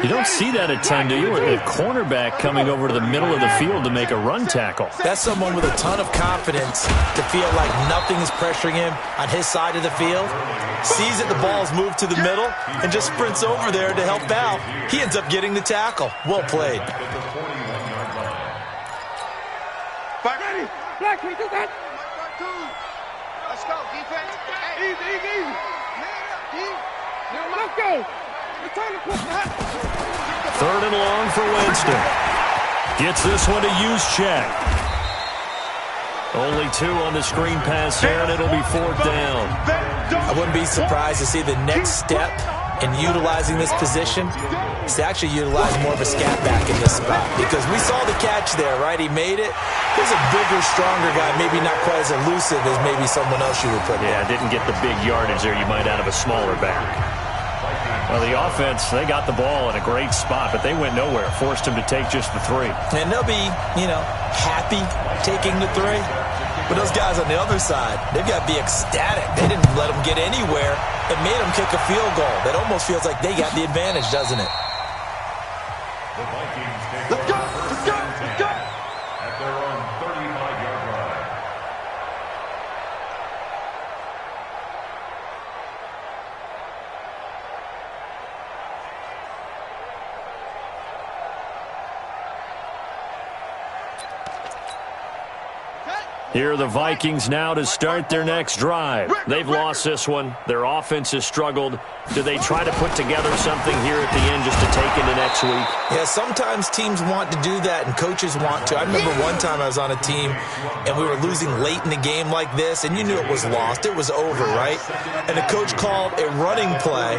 You don't see that a ton, do you? A cornerback coming over to the middle of the field to make a run tackle. That's someone with a ton of confidence to feel like nothing is pressuring him on his side of the field. Sees that the ball's moved to the middle and just sprints over there to help out. He ends up getting the tackle. Well played. Ready? Black, can you do that? Let's go, defense. Hey, easy. Man up, D. Let's go. Return the push. 3rd and long for Winston. Gets this one to Juszczyk. Only 2 on the screen pass here, and it'll be 4th down. I wouldn't be surprised to see the next step in utilizing this position is to actually utilize more of a scat back in this spot. Because we saw the catch there, right? He made it. He's a bigger, stronger guy, maybe not quite as elusive as maybe someone else you would put there. Yeah, didn't get the big yardage there you might out of a smaller back. Well, the offense, they got the ball in a great spot, but they went nowhere. Forced him to take just the 3. And they'll be, happy taking the 3. But those guys on the other side, they've got to be ecstatic. They didn't let them get anywhere. It made them kick a field goal. That almost feels like they got the advantage, doesn't it? The Vikings take Let's go! over Let's first go! and 10 Let's go! at their own 35-yard line. Here are the Vikings now to start their next drive. They've lost this one. Their offense has struggled. Do they try to put together something here at the end just to take into next week? Yeah, sometimes teams want to do that and coaches want to. I remember one time I was on a team and we were losing late in the game like this, and you knew it was lost. It was over, right? And the coach called a running play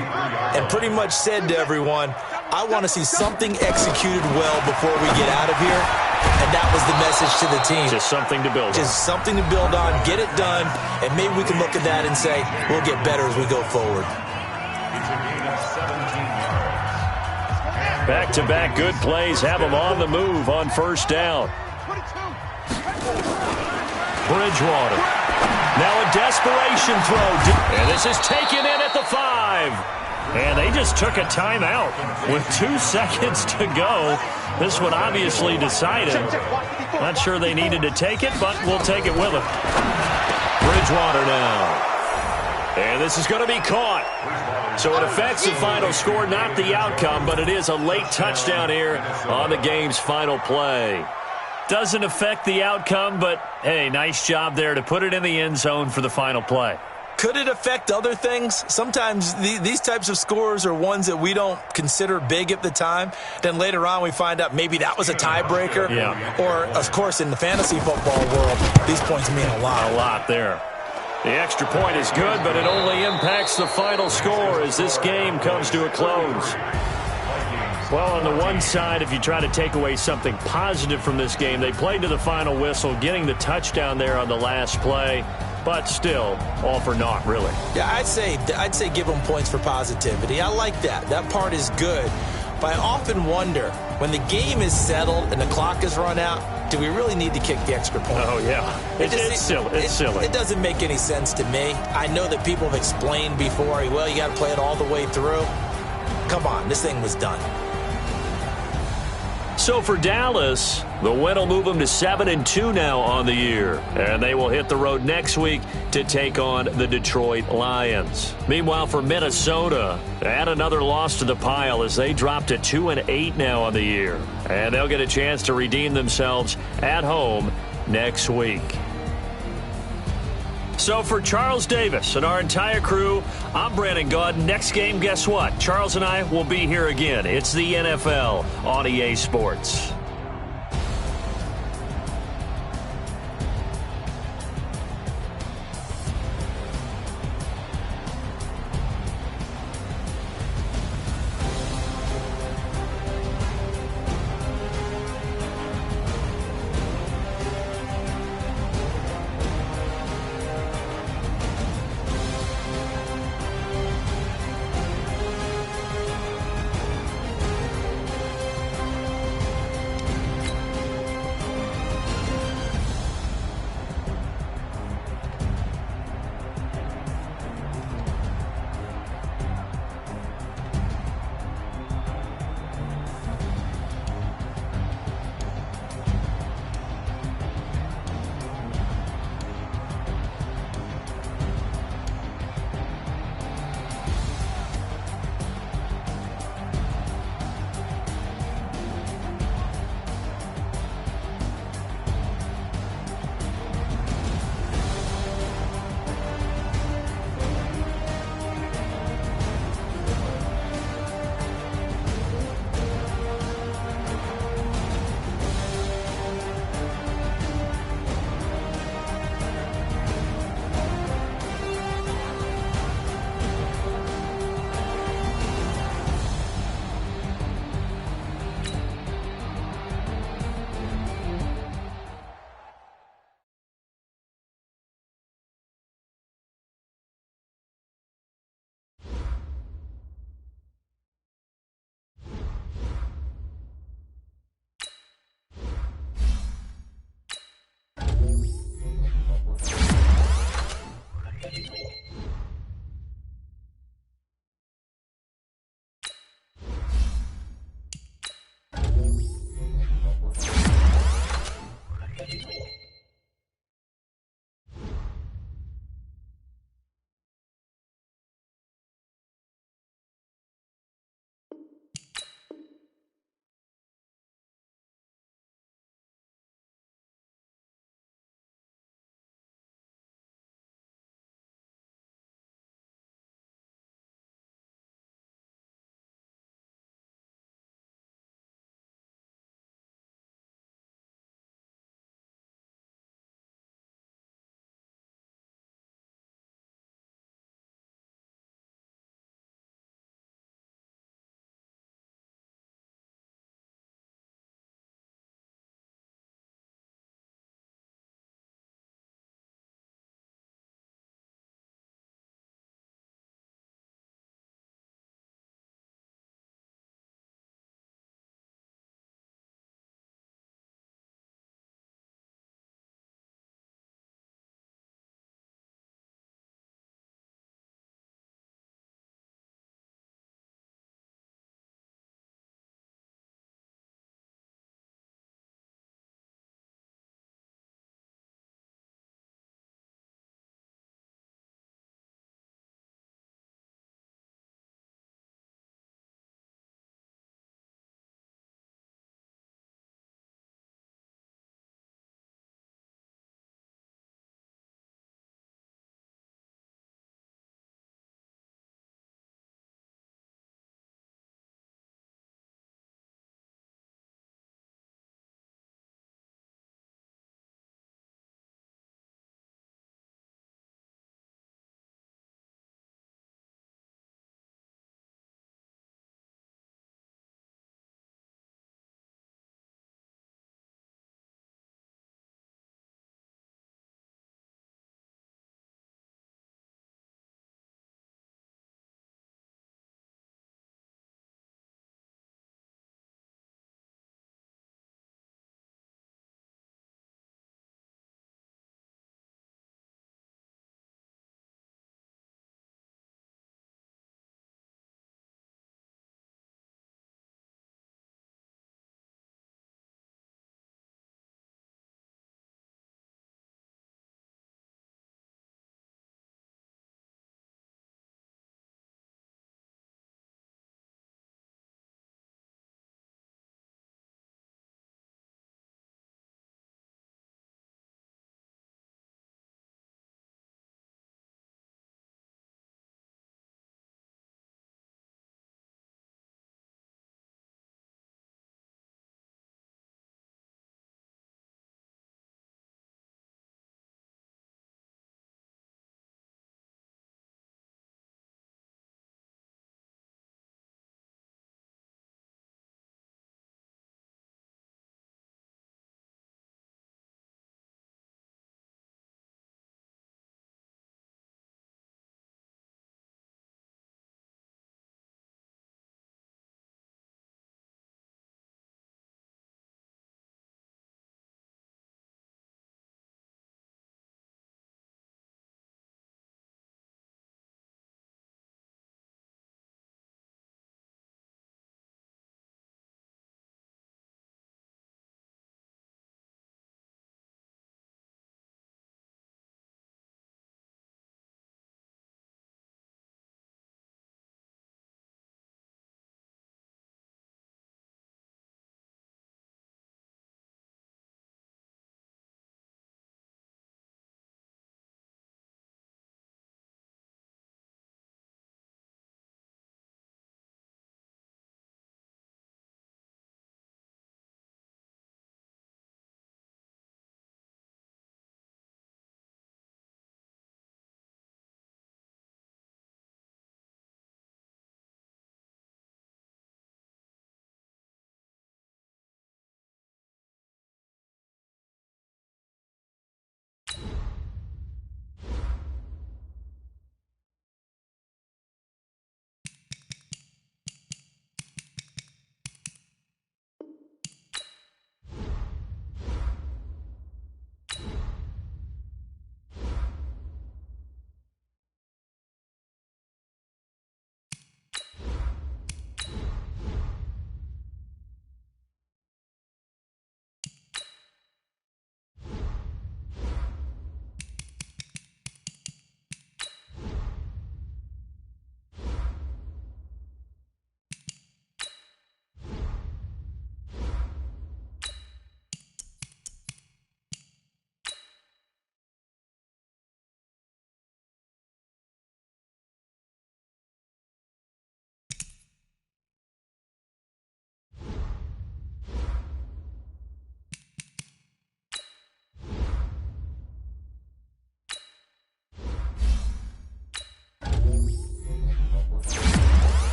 and pretty much said to everyone, I want to see something executed well before we get out of here. And that was the message to the team. Just something to build on. Just something to build on, get it done, and maybe we can look at that and say, we'll get better as we go forward. It's a gain of 17 yards. Back-to-back good plays have them on the move on first down. Bridgewater. Now a desperation throw. And this is taken in at the 5. And they just took a timeout with 2 seconds to go. This one obviously decided. Not sure they needed to take it, but we'll take it with them. Bridgewater now. And this is going to be caught. So it affects the final score, not the outcome, but it is a late touchdown here on the game's final play. Doesn't affect the outcome, but, hey, nice job there to put it in the end zone for the final play. Could it affect other things? Sometimes these types of scores are ones that we don't consider big at the time. Then later on we find out maybe that was a tiebreaker. Yeah. Or, of course, in the fantasy football world, these points mean a lot. A lot there. The extra point is good, but it only impacts the final score as this game comes to a close. Well, on the one side, if you try to take away something positive from this game, they played to the final whistle, getting the touchdown there on the last play. But still, all for naught, really. Yeah, I'd say give them points for positivity. I like that. That part is good. But I often wonder, when the game is settled and the clock is run out, do we really need to kick the extra point? Oh, yeah. It's silly. It doesn't make any sense to me. I know that people have explained before, well, you got to play it all the way through. Come on, this thing was done. So for Dallas, the win will move them to 7-2 now on the year. And they will hit the road next week to take on the Detroit Lions. Meanwhile, for Minnesota, add another loss to the pile as they drop to 2-8 now on the year. And they'll get a chance to redeem themselves at home next week. So for Charles Davis and our entire crew, I'm Brandon Gaudin. Next game, guess what? Charles and I will be here again. It's the NFL on EA Sports.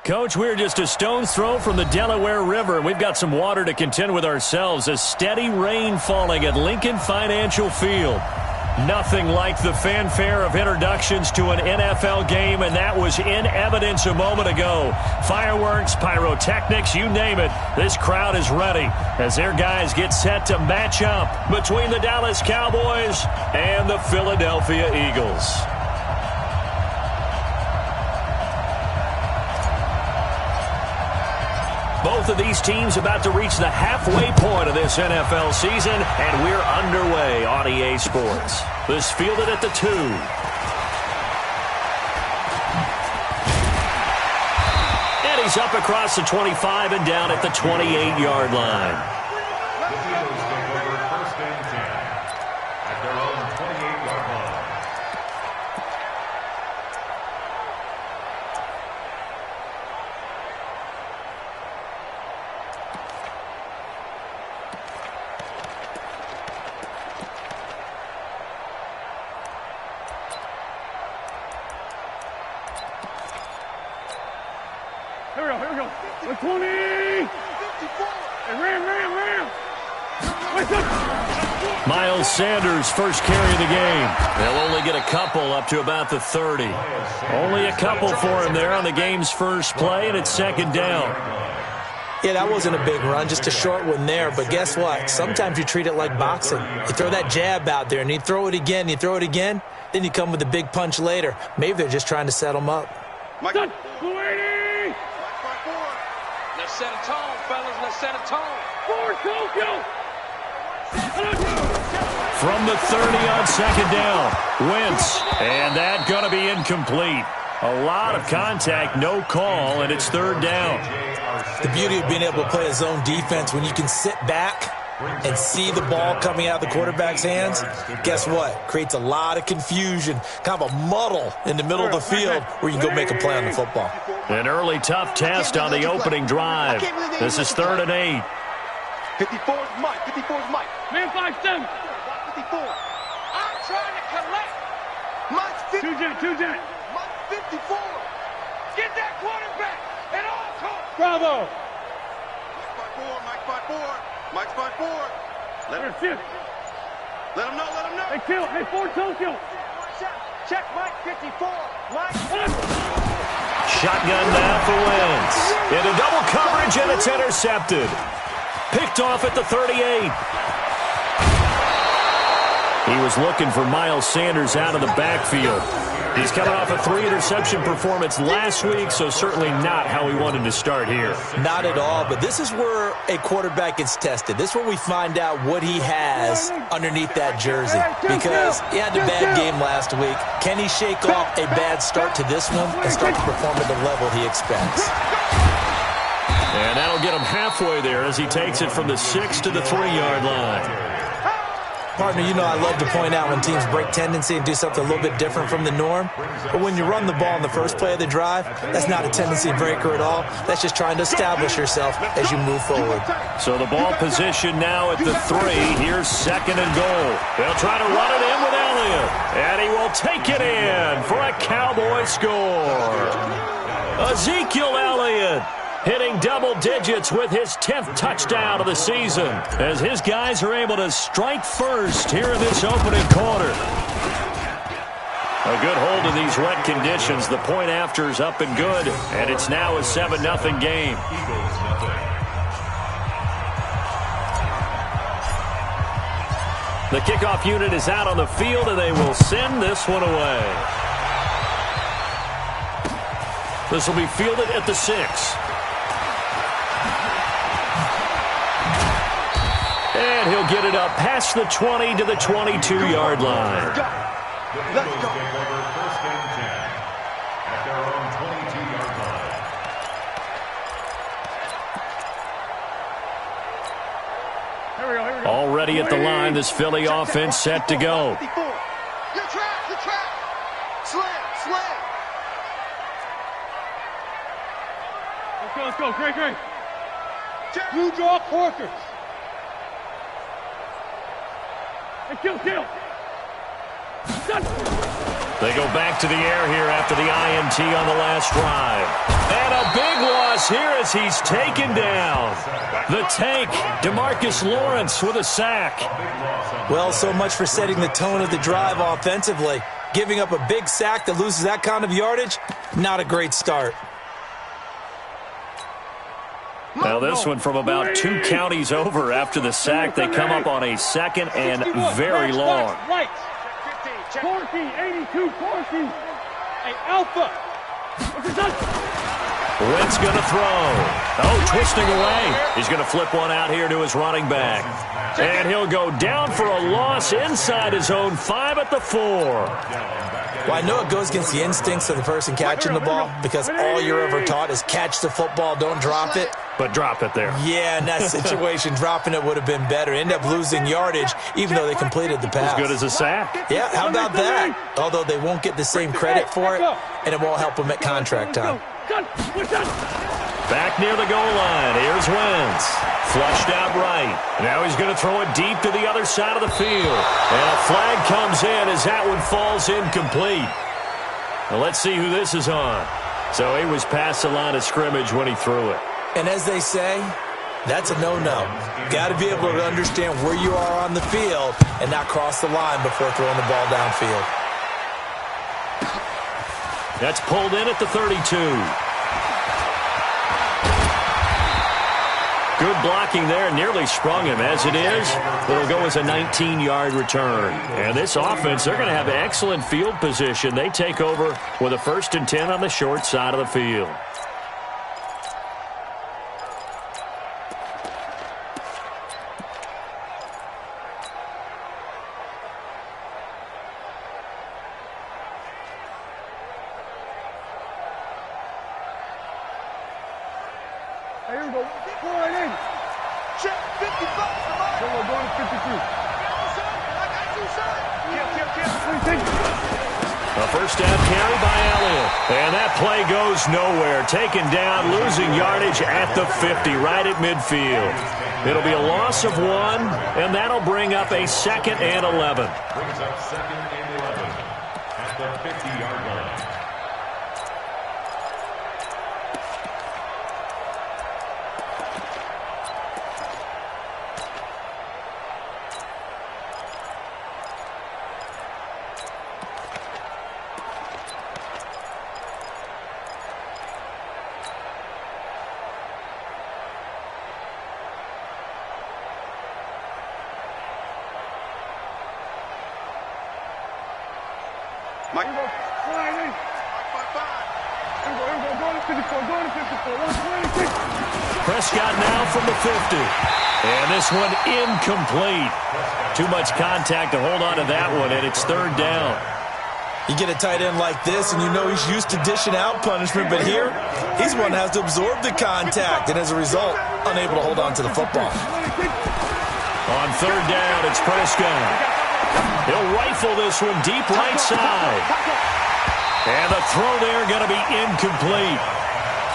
Coach, we're just a stone's throw from the Delaware River, and we've got some water to contend with ourselves. A steady rain falling at Lincoln Financial Field. Nothing like the fanfare of introductions to an NFL game, and that was in evidence a moment ago. Fireworks, pyrotechnics, you name it. This crowd is ready as their guys get set to match up between the Dallas Cowboys and the Philadelphia Eagles. Both of these teams about to reach the halfway point of this NFL season, and we're underway on EA Sports. This fielded at the 2. And he's up across the 25 and down at the 28-yard line. The Eagles take over first and 10 at their own 28-yard line. Here we go. 20! Ram! Miles Sanders first carry of the game. They'll only get a couple up to about the 30. Only a couple for him there on the game's first play, and it's second down. Yeah, that wasn't a big run, just a short one there. But guess what? Sometimes you treat it like boxing. You throw that jab out there, and you throw it again, then you come with a big punch later. Maybe they're just trying to set him up. Let's set a tone, fellas. Let's set a tone. Forward, Tokyo! From the 30 on second down, Wentz, and that going to be incomplete. A lot of contact, no call, and it's third down. The beauty of being able to play a zone defense when you can sit back and see the ball coming out of the quarterback's hands, guess what? Creates a lot of confusion, kind of a muddle in the middle of the field where you can go make a play on the football. An early tough test on the opening drive. This is 3rd and 8. 54 is Mike. Man 5-7. 54. I'm trying to collect. Mike's 50. Two jet. Mike's 54. Get that quarterback at all costs. Bravo. Mike's 5-4. Let him know. Hey, Ford Tokyo. Check Mike 54. Shotgun now for Wentz. Into double coverage, and it's intercepted. Picked off at the 38. He was looking for Miles Sanders out of the backfield. He's coming off a 3-interception performance last week, so certainly not how we wanted to start here. Not at all, but this is where a quarterback gets tested. This is where we find out what he has underneath that jersey. Because he had a bad game last week. Can he shake off a bad start to this one and start to perform at the level he expects? And that'll get him halfway there as he takes it from the 6 to the 3-yard line. Partner, you know I love to point out when teams break tendency and do something a little bit different from the norm. But when you run the ball in the first play of the drive, that's not a tendency breaker at all. That's just trying to establish yourself as you move forward. So the ball position now at the 3. Here's 2nd and goal. They'll try to run it in with Elliott. And he will take it in for a Cowboy score. Ezekiel Elliott hitting double digits with his 10th touchdown of the season as his guys are able to strike first here in this opening quarter. A good hold in these wet conditions. The point after is up and good, and it's now a 7-0 game. The kickoff unit is out on the field, and they will send this one away. This will be fielded at the 6. And he'll get it up past the 20 to the 22-yard line. The Eagles take over first and 10 at their own 22-yard line. Here we go. Already at the line, this Philly offense set to go. Good trap. Slam. Let's go. Great. You draw Corker. Hey, kill. They go back to the air here after the INT on the last drive. And a big loss here as he's taken down. The tank, DeMarcus Lawrence with a sack. Well, so much for setting the tone of the drive offensively. Giving up a big sack that loses that kind of yardage, not a great start. Now this one from about 2 counties over after the sack. They come up on a 2nd and very long. Right. Corky, 82, Corky. Hey, Alpha. Wentz going to throw. Oh, twisting away. He's going to flip one out here to his running back. And he'll go down for a loss inside his own 5 at the 4. Well, I know it goes against the instincts of the person catching the ball because all you're ever taught is catch the football, don't drop it. But drop it there. Yeah, in that situation, dropping it would have been better. End up losing yardage, even though they completed the pass. As good as a sack. Yeah, how about that? Although they won't get the same credit for it, and it won't help them at contract time. Back near the goal line. Here's Wentz. Flushed out right. Now he's going to throw it deep to the other side of the field. And a flag comes in as that one falls incomplete. Now let's see who this is on. So he was past the line of scrimmage when he threw it. And as they say, that's a no-no. Got to be able to understand where you are on the field and not cross the line before throwing the ball downfield. That's pulled in at the 32. Good blocking there. Nearly sprung him. As it is, it'll go as a 19-yard return. And this offense, they're going to have excellent field position. They take over with a 1st and 10 on the short side of the field. Here we go. Pull it in. Check 55. Come on, going to 53. I got you, sir. A 1st down carry by Elliott. And that play goes nowhere. Taken down, losing yardage at the 50, right at midfield. It'll be a loss of 1, and that'll bring up a 2nd and 11. Brings up 2nd and 11 at the 50-yard line. Mike. Here we go. Flying in. 5. Here we go. Going to 54. Going to 54. 126. Prescott now from the 50. And this one incomplete. Too much contact to hold on to that one, and it's 3rd down. You get a tight end like this, and you know he's used to dishing out punishment, but here, he's one that has to absorb the contact, and as a result, unable to hold on to the football. On 3rd down, it's Prescott. He'll rifle this one deep right side. And the throw there going to be incomplete.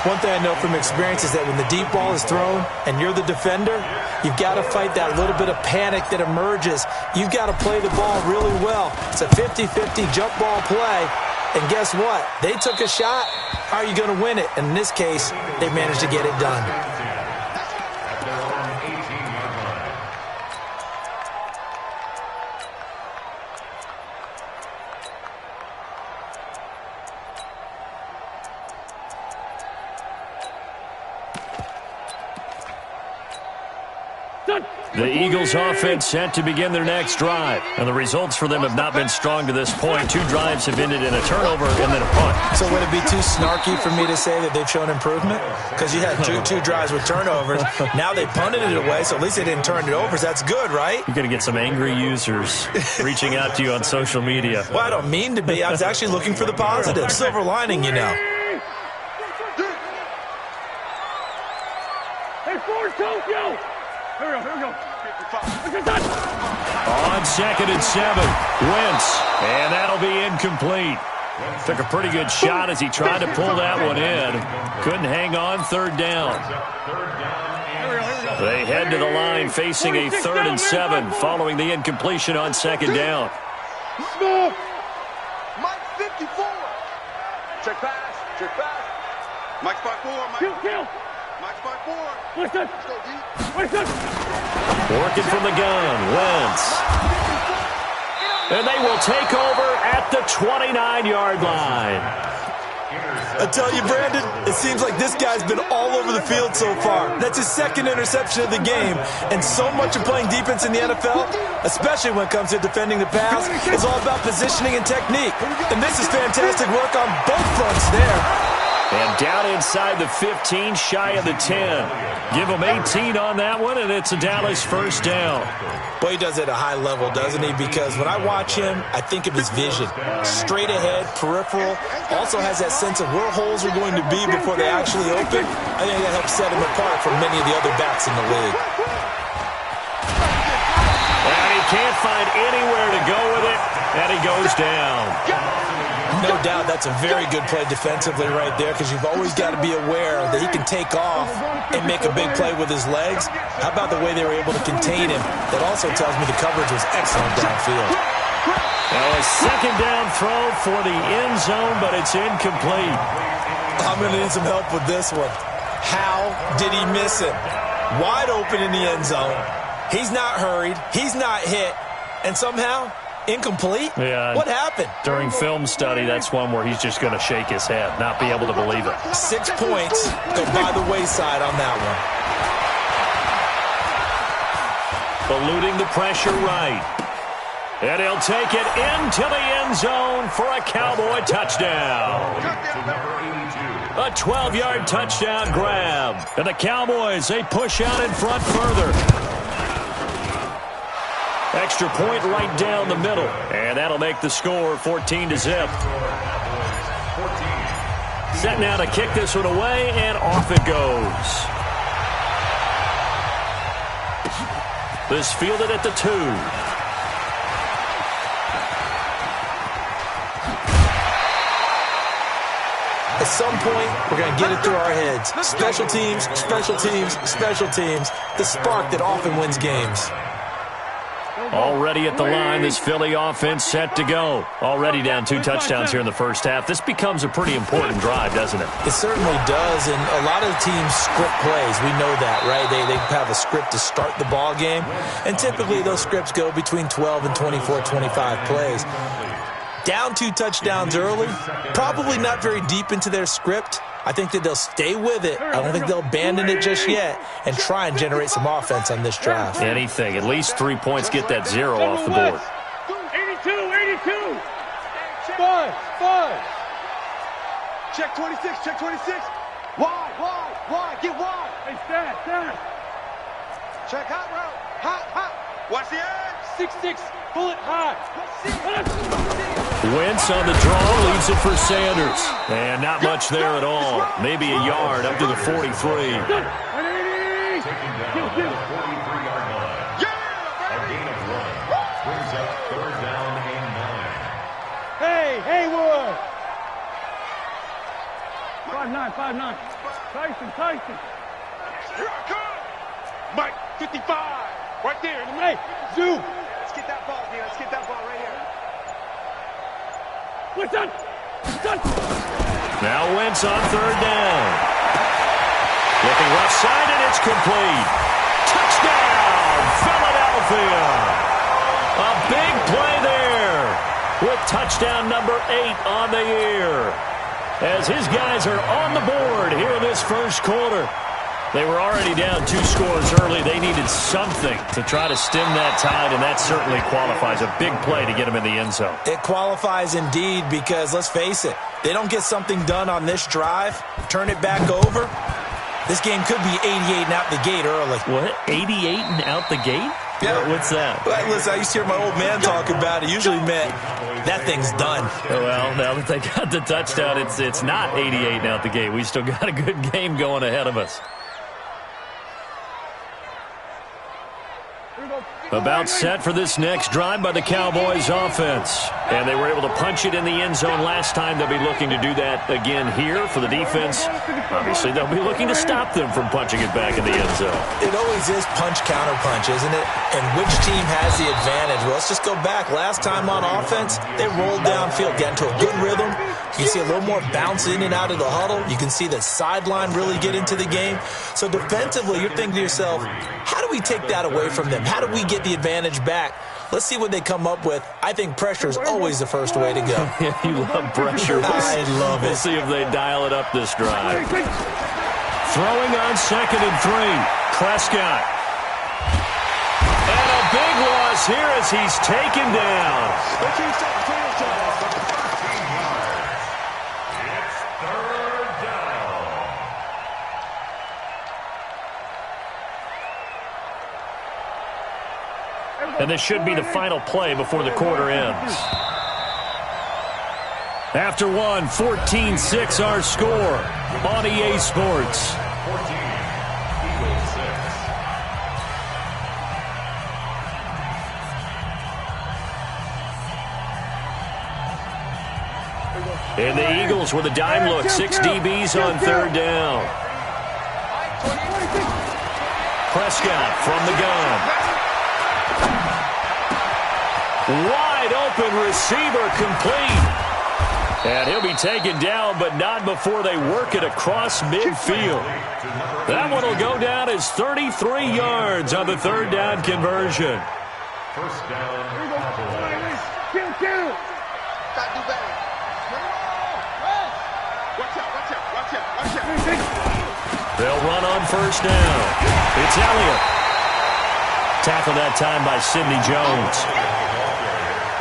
One thing I know from experience is that when the deep ball is thrown and you're the defender, you've got to fight that little bit of panic that emerges. You've got to play the ball really well. It's a 50-50 jump ball play. And guess what? They took a shot. How are you going to win it? And in this case, they managed to get it done. The Eagles offense set to begin their next drive. And the results for them have not been strong to this point. 2 drives have ended in a turnover and then a punt. So would it be too snarky for me to say that they've shown improvement? Because you had two drives with turnovers. Now they punted it away, so at least they didn't turn it over. So that's good, right? You're going to get some angry users reaching out to you on social media. Well, I don't mean to be. I was actually looking for the positive. Silver lining, you know. Hey, 4 Tokyo. Here we go. Here we go. On 2nd and 7, Wentz, and that'll be incomplete. Took a pretty good shot as he tried to pull that one in. Couldn't hang on. 3rd down. They head to the line facing a 3rd and 7 following the incompletion on 2nd down. Small. Mike Mike spot 4, Mike. Kill. Mike spot 4. Listen. Let's go, D. Listen. Working from the gun, Wentz. And they will take over at the 29-yard line. I tell you, Brandon, it seems like this guy's been all over the field so far. That's his second interception of the game. And so much of playing defense in the NFL, especially when it comes to defending the pass, is all about positioning and technique. And this is fantastic work on both fronts there. And down inside the 15, shy of the 10. Give him 18 on that one, and it's a Dallas first down. Well, he does it at a high level, doesn't he? Because when I watch him, I think of his vision. Straight ahead, peripheral. Also has that sense of where holes are going to be before they actually open. I think that helps set him apart from many of the other backs in the league. And he can't find anywhere to go with it, and he goes down. No doubt that's a very good play defensively right there, because you've always got to be aware that he can take off and make a big play with his legs. How about the way they were able to contain him? That also tells me the coverage was excellent downfield. Now a second down throw for the end zone, but it's incomplete. I'm going to need some help with this one. How did he miss it? Wide open in the end zone. He's not hurried. He's not hit. And somehow, incomplete? Yeah. What happened? During film study, that's one where he's just going to shake his head, not be able to believe it. 6 points go by the wayside on that one. Eluding the pressure right. And he'll take it into the end zone for a Cowboy touchdown. A 12-yard touchdown grab. And the Cowboys, they push out in front further. Extra point right down the middle. And that'll make the score 14-0. Set now to kick this one away, and off it goes. This fielded at the 2. At some point, we're going to get it through our heads. Special teams, special teams, special teams. The spark that often wins games. Already at the line, this Philly offense set to go. Already down 2 touchdowns here in the first half. This becomes a pretty important drive, doesn't it? It certainly does, and a lot of teams script plays. We know that, right? They have a script to start the ball game, and typically those scripts go between 12 and 24, 25 plays. Down 2 touchdowns early, probably not very deep into their script. I think that they'll stay with it. I don't think they'll abandon it just yet and try and generate some offense on this drive. Anything. At least 3 points, get that 0 off the board. 82. 5. Check 26, check 26. Wide, get wide. Hey, stand. Check hot route. Hot. Watch the edge. 6. Pull it high. Wentz on the draw, leads it for Sanders. And not much there at all. Maybe a yard up to the 43. Taking down the 43-yard line. A gain of 1. Brings up 3rd down and 9. Hey, Haywood. 5'9". Tyson. Here I come. Mike, 55. Right there. Hey, Zoo. Let's get that ball, D. Let's get that ball right here. Listen. Now Wentz on 3rd down. Looking left side, and it's complete. Touchdown, Philadelphia. A big play there with touchdown number 8 on the year. As his guys are on the board here in this first quarter. They were already down 2 scores early. They needed something to try to stem that tide, and that certainly qualifies. A big play to get them in the end zone. It qualifies indeed because, let's face it, they don't get something done on this drive, turn it back over, this game could be 88 and out the gate early. What? 88 and out the gate? Yeah. What's that? Well, listen, I used to hear my old man talk about it. Usually meant that thing's done. Well, now that they got the touchdown, it's not 88 and out the gate. We still got a good game going ahead of us. About set for this next drive by the Cowboys offense. And they were able to punch it in the end zone last time. They'll be looking to do that again here for the defense. Obviously, they'll be looking to stop them from punching it back in the end zone. It always is punch, counter punch, isn't it? And which team has the advantage? Well, let's just go back. Last time on offense, they rolled downfield, got into a good rhythm, You see a little more bounce in and out of the huddle. You can see the sideline really get into the game. So defensively, you're thinking to yourself, how do we take that away from them? How do we get the advantage back? Let's see what they come up with. I think pressure is always the first way to go. Yeah, you love pressure. I love it. We'll see if they dial it up this drive. Throwing on 2nd and 3. Prescott. And a big loss here as he's taken down. It's 3rd down. And this should be the final play before the quarter ends. After one, 14-6 our score on EA Sports. 14, Eagles 6. And the Eagles with a dime look. 6 DBs on 3rd down. Prescott from the gun. Wide open receiver complete. And he'll be taken down, but not before they work it across midfield. That one will go down as 33 yards on the 3rd down conversion. 1st down. Kill. Gotta do better. Watch out. They'll run on 1st down. It's Elliott. Tackled that time by Sidney Jones.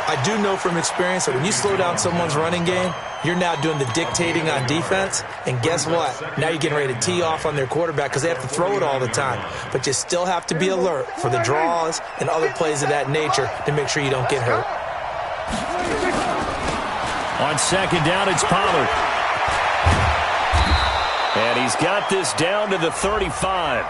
I do know from experience that when you slow down someone's running game, you're now doing the dictating on defense. And guess what? Now you're getting ready to tee off on their quarterback because they have to throw it all the time. But you still have to be alert for the draws and other plays of that nature to make sure you don't get hurt. On 2nd down, it's Pollard. And he's got this down to the 35.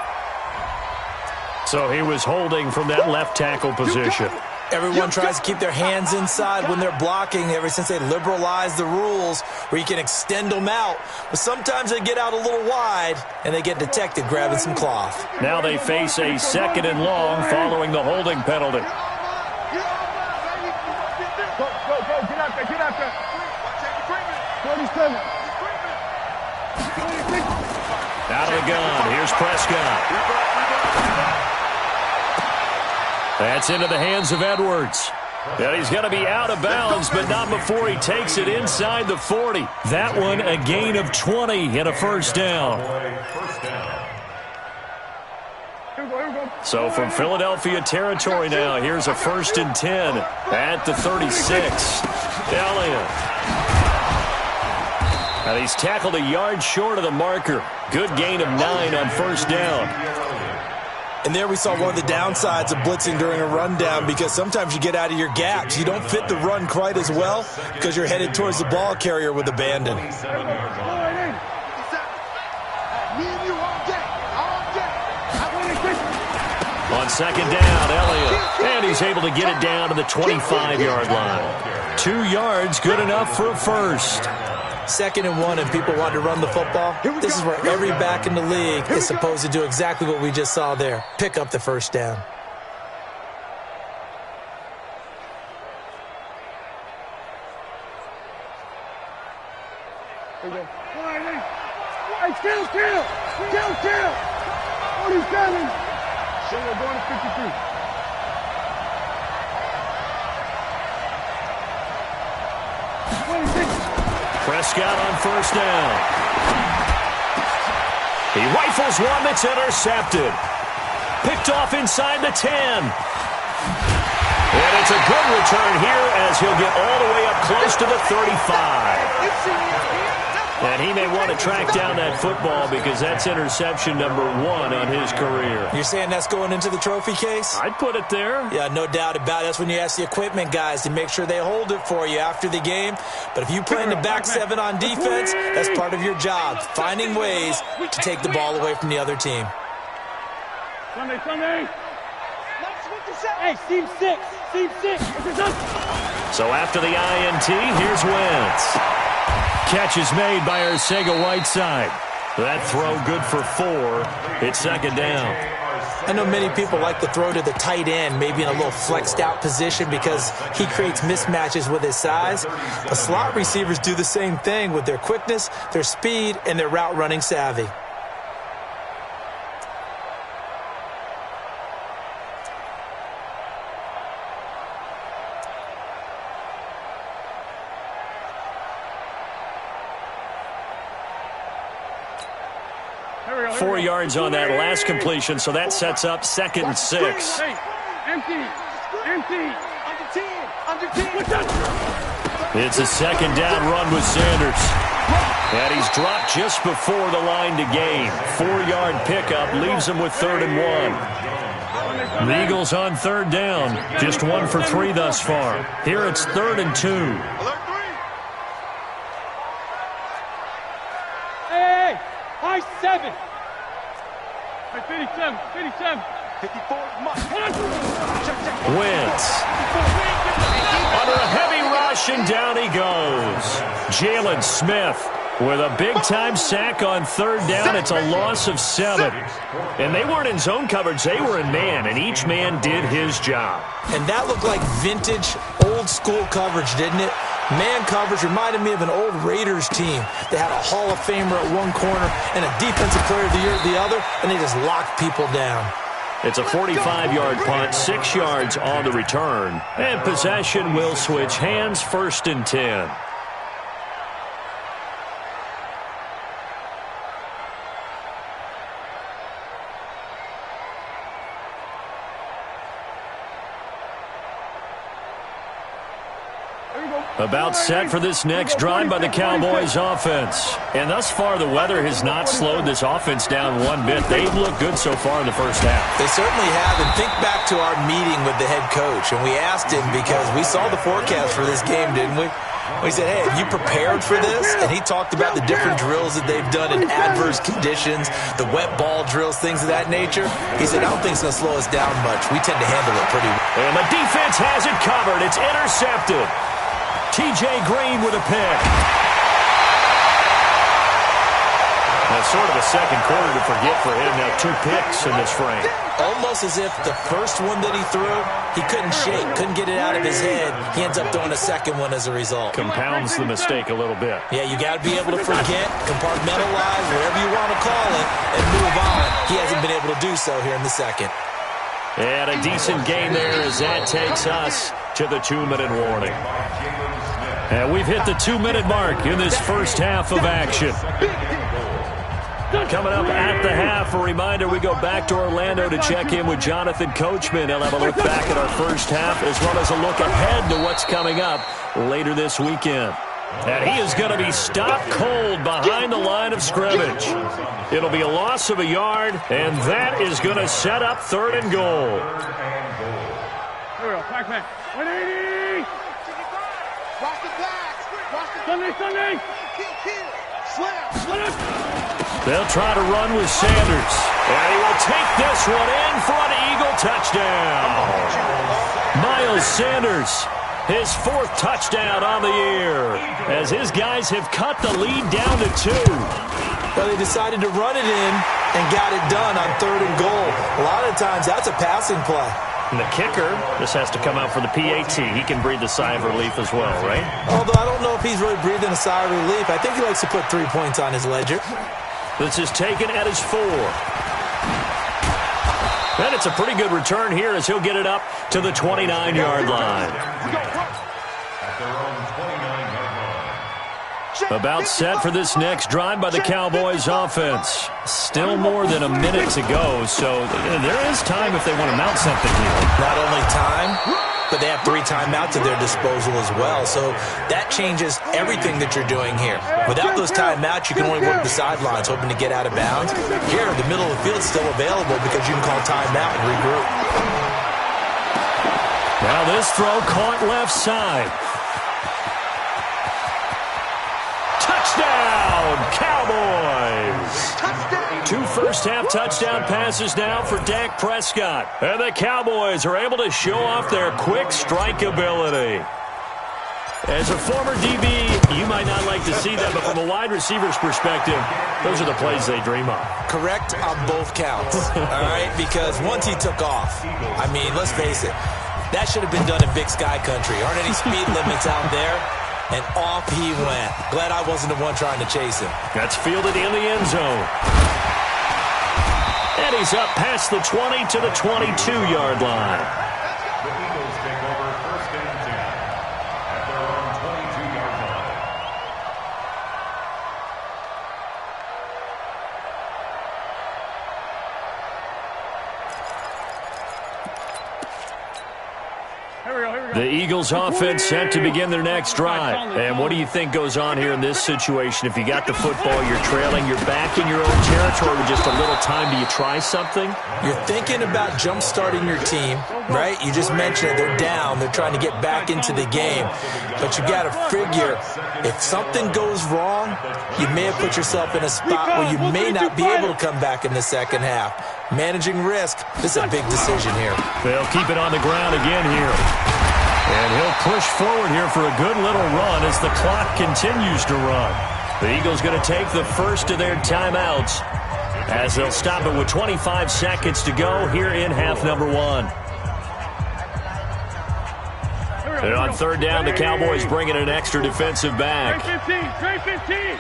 So he was holding from that left tackle position. Everyone tries to keep their hands inside when they're blocking ever since they liberalized the rules where you can extend them out. But sometimes they get out a little wide and they get detected grabbing some cloth. Now they face a 2nd and long following the holding penalty. Go, get out there. 47. Out of the gun. Here's Prescott. That's into the hands of Edwards. And he's going to be out of bounds, but not before he takes it inside the 40. That one a gain of 20 and a 1st down. So from Philadelphia territory now, here's a 1st and 10 at the 36. Elliott. And he's tackled a yard short of the marker. Good gain of 9 on 1st down. And there we saw one of the downsides of blitzing during a rundown because sometimes you get out of your gaps. You don't fit the run quite as well because you're headed towards the ball carrier with abandon. On 2nd down, Elliott. And he's able to get it down to the 25-yard line. 2 yards, good enough for a 1st. 2nd and 1 and people want to run the football. This is where every back in the league is supposed to do exactly what we just saw there. Pick up the 1st down. Kill. 47. So we're going to 53. Prescott on 1st down. He rifles one that's intercepted. Picked off inside the 10. And it's a good return here as he'll get all the way up close to the 35. And he may want to track down that football because that's interception number 1 on his career. You're saying that's going into the trophy case? I'd put it there. Yeah, no doubt about it. That's when you ask the equipment guys to make sure they hold it for you after the game. But if you play in the back 7 on defense, that's part of your job, finding ways to take the ball away from the other team. Sunday. Hey, team 6. So after the INT, here's Wentz. Catch is made by Arcega Whiteside. That throw good for 4. It's 2nd down. I know many people like to throw to the tight end, maybe in a little flexed out position because he creates mismatches with his size. The slot receivers do the same thing with their quickness, their speed, and their route running savvy. – 4 yards on that last completion, so that sets up 2nd and 6. Empty. Under 10. It's a 2nd down run with Sanders. And he's dropped just before the line to gain. 4-yard pickup leaves him with 3rd and 1. The Eagles on 3rd down. Just 1 for 3 thus far. Here it's 3rd and 2. Hey, high 7. 57. 54. Wentz. Under a heavy rush, and down he goes. Jalen Smith with a big-time sack on 3rd down. It's a loss of 7. And they weren't in zone coverage. They were in man, and each man did his job. And that looked like vintage, old-school coverage, didn't it? Man coverage reminded me of an old Raiders team. They had a Hall of Famer at one corner and a Defensive Player of the Year at the other, and they just locked people down. It's a 45-yard punt, 6 yards on the return. And possession will switch hands, 1st and 10. About set for this next drive by the Cowboys offense. And thus far, the weather has not slowed this offense down one bit. They've looked good so far in the first half. They certainly have. And think back to our meeting with the head coach. And we asked him because we saw the forecast for this game, didn't we? We said, hey, have you prepared for this? And he talked about the different drills that they've done in adverse conditions, the wet ball drills, things of that nature. He said, I don't think it's going to slow us down much. We tend to handle it pretty well. And the defense has it covered. It's intercepted. T.J. Green with a pick. That's sort of a second quarter to forget for him. Now 2 picks in this frame. Almost as if the first one that he threw, he couldn't shake, couldn't get it out of his head. He ends up throwing a second one as a result. Compounds the mistake a little bit. Yeah, you got to be able to forget, compartmentalize, whatever you want to call it, and move on. He hasn't been able to do so here in the second. And a decent gain there as that takes us to the 2-minute warning. And we've hit the 2-minute mark in this first half of action. Coming up at the half, a reminder, we go back to Orlando to check in with Jonathan Coachman. He'll have a look back at our first half as well as a look ahead to what's coming up later this weekend. And he is going to be stopped cold behind the line of scrimmage. It'll be a loss of a yard, and that is going to set up 3rd and goal. Here we go, back. 180! Watch the blacks. Sunday! Slam. They'll try to run with Sanders. And he will take this one in for an Eagle touchdown. Miles Sanders, his 4th touchdown on the year, as his guys have cut the lead down to 2. Well, they decided to run it in and got it done on 3rd and goal. A lot of times, that's a passing play. And the kicker just has to come out for the PAT. He can breathe a sigh of relief as well, right? Although I don't know if he's really breathing a sigh of relief. I think he likes to put 3 points on his ledger. This is taken at his 4. And it's a pretty good return here as he'll get it up to the 29-yard line. About set for this next drive by the Cowboys offense. Still more than a minute to go, so there is time if they want to mount something here. Not only time, but they have 3 timeouts at their disposal as well. So that changes everything that you're doing here. Without those timeouts, you can only work the sidelines, hoping to get out of bounds. Here, the middle of the field is still available because you can call timeout and regroup. Now this throw caught left side. Touchdown, Cowboys! 2 first-half touchdown passes now for Dak Prescott. And the Cowboys are able to show off their quick strike ability. As a former DB, you might not like to see that, but from a wide receiver's perspective, those are the plays they dream of. Correct on both counts, all right? Because once he took off, I mean, let's face it, that should have been done in Big Sky Country. Aren't any speed limits out there? And off he went. Glad I wasn't the one trying to chase him. That's fielded in the end zone. And he's up past the 20 to the 22-yard line. The Eagles take over first and 10 at their own 22-yard line. Here we go. The Eagles offense set to begin their next drive. And what do you think goes on here in this situation? If you got the football, you're trailing, you're back in your own territory with just a little time. Do you try something? You're thinking about jump-starting your team, right? You just mentioned it. They're down. They're trying to get back into the game. But you got to figure, if something goes wrong, you may have put yourself in a spot where you may not be able to come back in the second half. Managing risk, this is a big decision here. They'll keep it on the ground again here. And he'll push forward here for a good little run as the clock continues to run. The Eagles going to take the first of their timeouts as they'll stop it with 25 seconds to go here in half number one. And on third down, the Cowboys bring in an extra defensive back. Trey 15.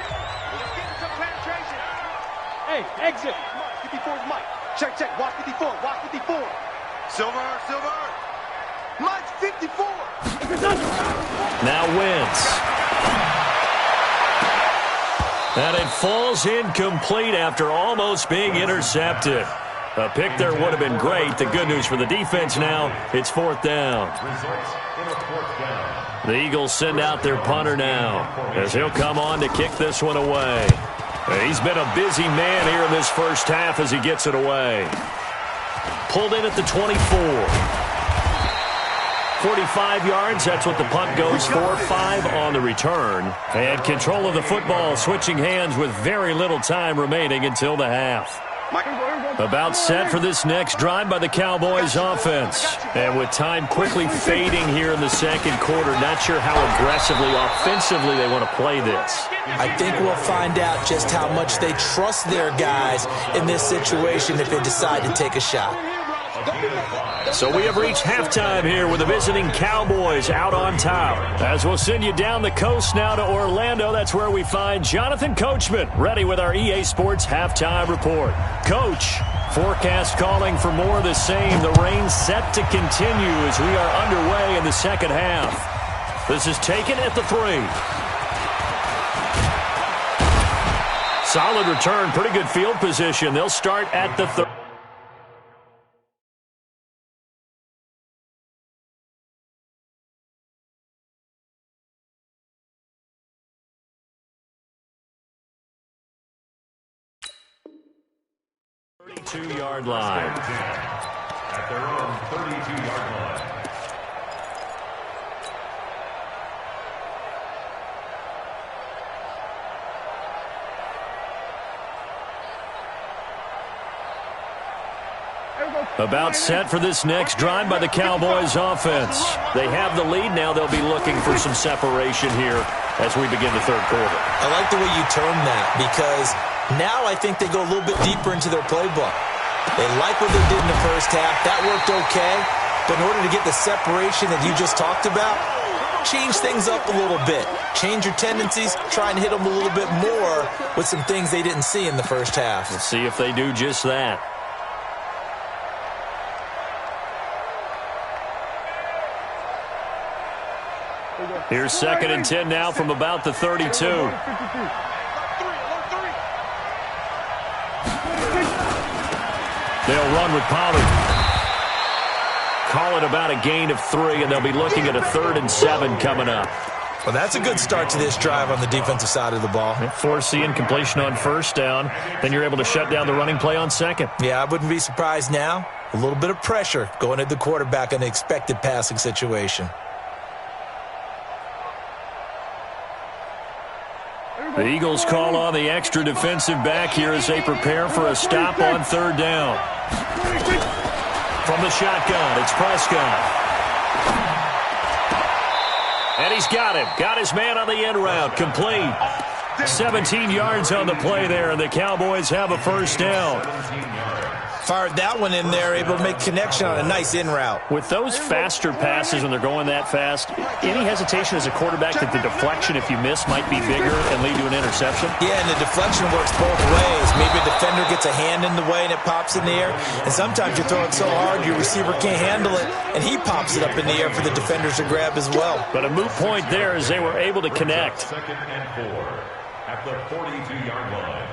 Hey, exit. 54 is Mike. Check, check. Watch 54. Watch 54. Silver. Mike 54. Now Wentz. And it falls incomplete after almost being intercepted. A pick there would have been great. The good news for the defense now, it's fourth down. Results in a fourth down. The Eagles send out their punter now as he'll come on to kick this one away. He's been a busy man here in this first half as he gets it away. Pulled in at the 24. 45 yards, that's what the punt goes for. 5 on the return. And control of the football switching hands with very little time remaining until the half. About set for this next drive by the Cowboys offense. And with time quickly fading here in the second quarter, not sure how aggressively, offensively they want to play this. I think we'll find out just how much they trust their guys in this situation if they decide to take a shot. So we have reached halftime here with the visiting Cowboys out on top. As we'll send you down the coast now to Orlando, that's where we find Jonathan Coachman, ready with our EA Sports halftime report. Coach, forecast calling for more of the same. The rain set to continue as we are underway in the second half. This is taken at the 3. Solid return, pretty good field position. They'll start at the 3. Yard line. At their own 32-yard line. About set for this next drive by the Cowboys offense. They have the lead now. They'll be looking for some separation here as we begin the third quarter. I like the way you term that because now I think they go a little bit deeper into their playbook. They like what they did in the first half. That worked okay. But in order to get the separation that you just talked about, change things up a little bit. Change your tendencies. Try and hit them a little bit more with some things they didn't see in the first half. Let's see if they do just that. Here's second and 10 now from about the 32. They'll run with Pollard. Call it about a gain of 3, and they'll be looking at a 3rd and 7 coming up. Well, that's a good start to this drive on the defensive side of the ball. Force the incompletion on first down. Then you're able to shut down the running play on second. Yeah, I wouldn't be surprised now. A little bit of pressure going at the quarterback in an expected passing situation. The Eagles call on the extra defensive back here as they prepare for a stop on third down. From the shotgun, it's Prescott. And he's got him. Got his man on the end route. Complete. 17 yards on the play there, and the Cowboys have a first down. Fired that one in there, able to make connection on a nice in route. With those faster passes when they're going that fast, any hesitation as a quarterback that the deflection, if you miss, might be bigger and lead to an interception? Yeah, and the deflection works both ways. Maybe a defender gets a hand in the way and it pops in the air. And sometimes you throw it so hard your receiver can't handle it, and he pops it up in the air for the defenders to grab as well. But a moot point there as they were able to connect. 2nd and 4 at the 42-yard line.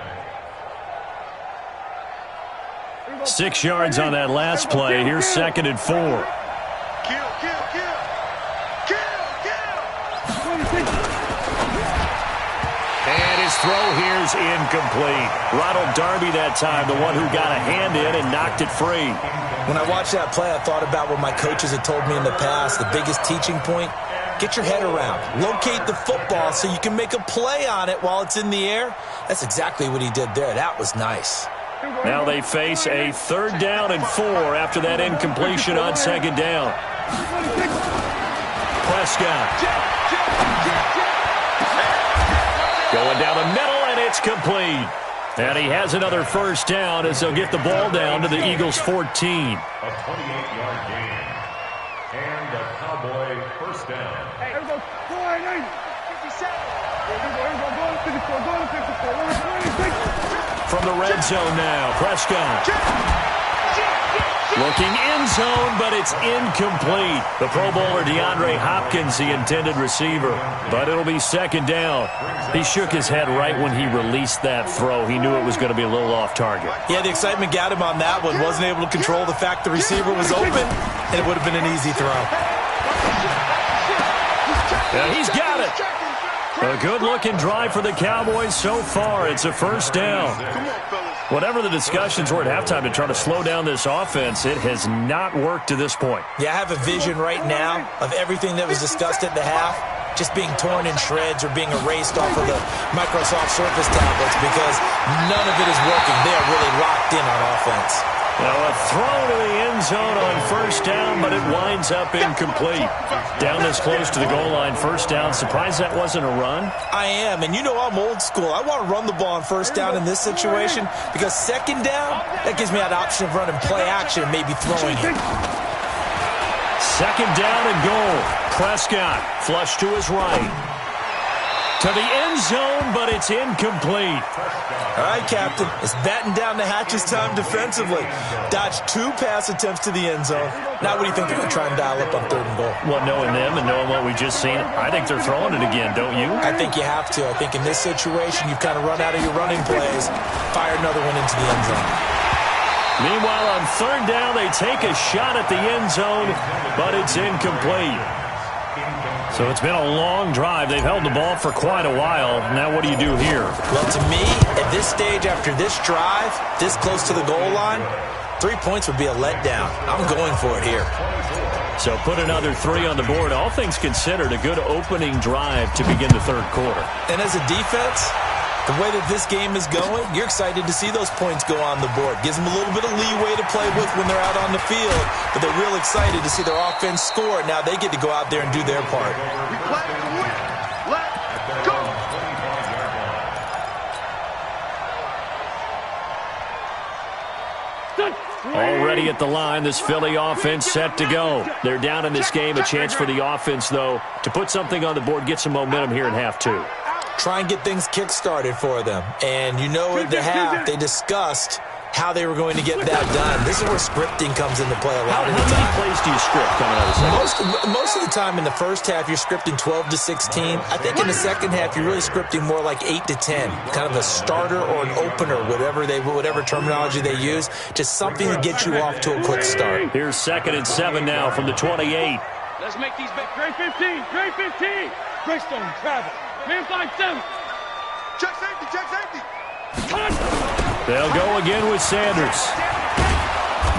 6 yards on that last play. Here's 2nd and 4. Kill, kill, kill. Kill, kill. And his throw here's incomplete. Ronald Darby that time, the one who got a hand in and knocked it free. When I watched that play, I thought about what my coaches had told me in the past. The biggest teaching point, get your head around. Locate the football so you can make a play on it while it's in the air. That's exactly what he did there. That was nice. Now they face a 3rd down and 4 after that incompletion on 2nd down. Prescott. Going down the middle, and it's complete. And he has another first down as they'll get the ball down to the Eagles' 14. A 28-yard gain. And a Cowboy first down. Hey, here we go. 490. 57. Here we go. Go to 54. Go to 54. From the red zone now, Prescott. Looking end zone, but it's incomplete. The Pro Bowler DeAndre Hopkins, the intended receiver. But it'll be 2nd down. He shook his head right when he released that throw. He knew it was going to be a little off target. Yeah, the excitement got him on that one. Wasn't able to control the fact the receiver was open, and it would have been an easy throw. Yeah, he's got it. A good-looking drive for the Cowboys so far. It's a first down. Whatever the discussions were at halftime to try to slow down this offense, it has not worked to this point. Yeah, I have a vision right now of everything that was discussed at the half just being torn in shreds or being erased off of the Microsoft Surface tablets because none of it is working. They are really locked in on offense. Now a throw to the end zone on first down, but it winds up incomplete. Down this close to the goal line, first down. Surprised that wasn't a run? I am, and you know I'm old school. I want to run the ball on first down in this situation because 2nd down, that gives me that option of running play action and maybe throwing it. 2nd down and goal. Prescott flush to his right. To the end zone, but it's incomplete. All right, Captain. It's batten down the hatches time defensively. Dodged 2 pass attempts to the end zone. Now what do you think they're going to try and dial up on 3rd and goal? Well, knowing them and knowing what we just seen, I think they're throwing it again, don't you? I think you have to. I think in this situation, you've kind of run out of your running plays. Fire another one into the end zone. Meanwhile, on 3rd down, they take a shot at the end zone, but it's incomplete. So it's been a long drive. They've held the ball for quite a while. Now what do you do here? Well, to me, at this stage, after this drive, this close to the goal line, 3 points would be a letdown. I'm going for it here. So put another 3 on the board. All things considered, a good opening drive to begin the 3rd quarter. And as a defense, the way that this game is going, you're excited to see those points go on the board. Gives them a little bit of leeway to play with when they're out on the field, but they're real excited to see their offense score. Now they get to go out there and do their part. We play to win. Let's go. Already at the line, this Philly offense set to go. They're down in this game. A chance for the offense, though, to put something on the board, get some momentum here in half 2. Try and get things kick-started for them. And you know at the half, they discussed how they were going to get that done. This is where scripting comes into play a lot of the time. How many plays do you script coming out of the second? Most of the time in the first half, you're scripting 12 to 16. I think in the second half, you're really scripting more like 8 to 10. Kind of a starter or an opener, whatever terminology they use. Just something to get you off to a quick start. Here's 2nd and 7 now from the 28. Let's make these back. Gray 15. Gray 15. Greystone, travel. Man 5-7. Check safety, check safety. They'll go again with Sanders.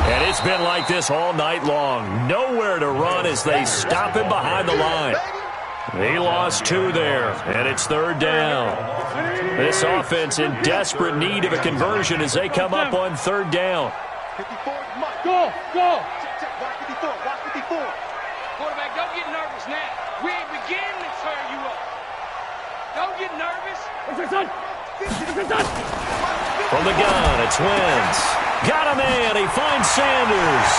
And it's been like this all night long. Nowhere to run as they stop him behind the line. He lost 2 there, and it's 3rd down. This offense in desperate need of a conversion as they come up on 3rd down. 54, Mike. Go, go. Check, watch 54, watch 54. Quarterback, don't get nervous now. We ain't beginning to tear you up. Don't get nervous. From the gun, it's Wentz. Got a man. He finds Sanders.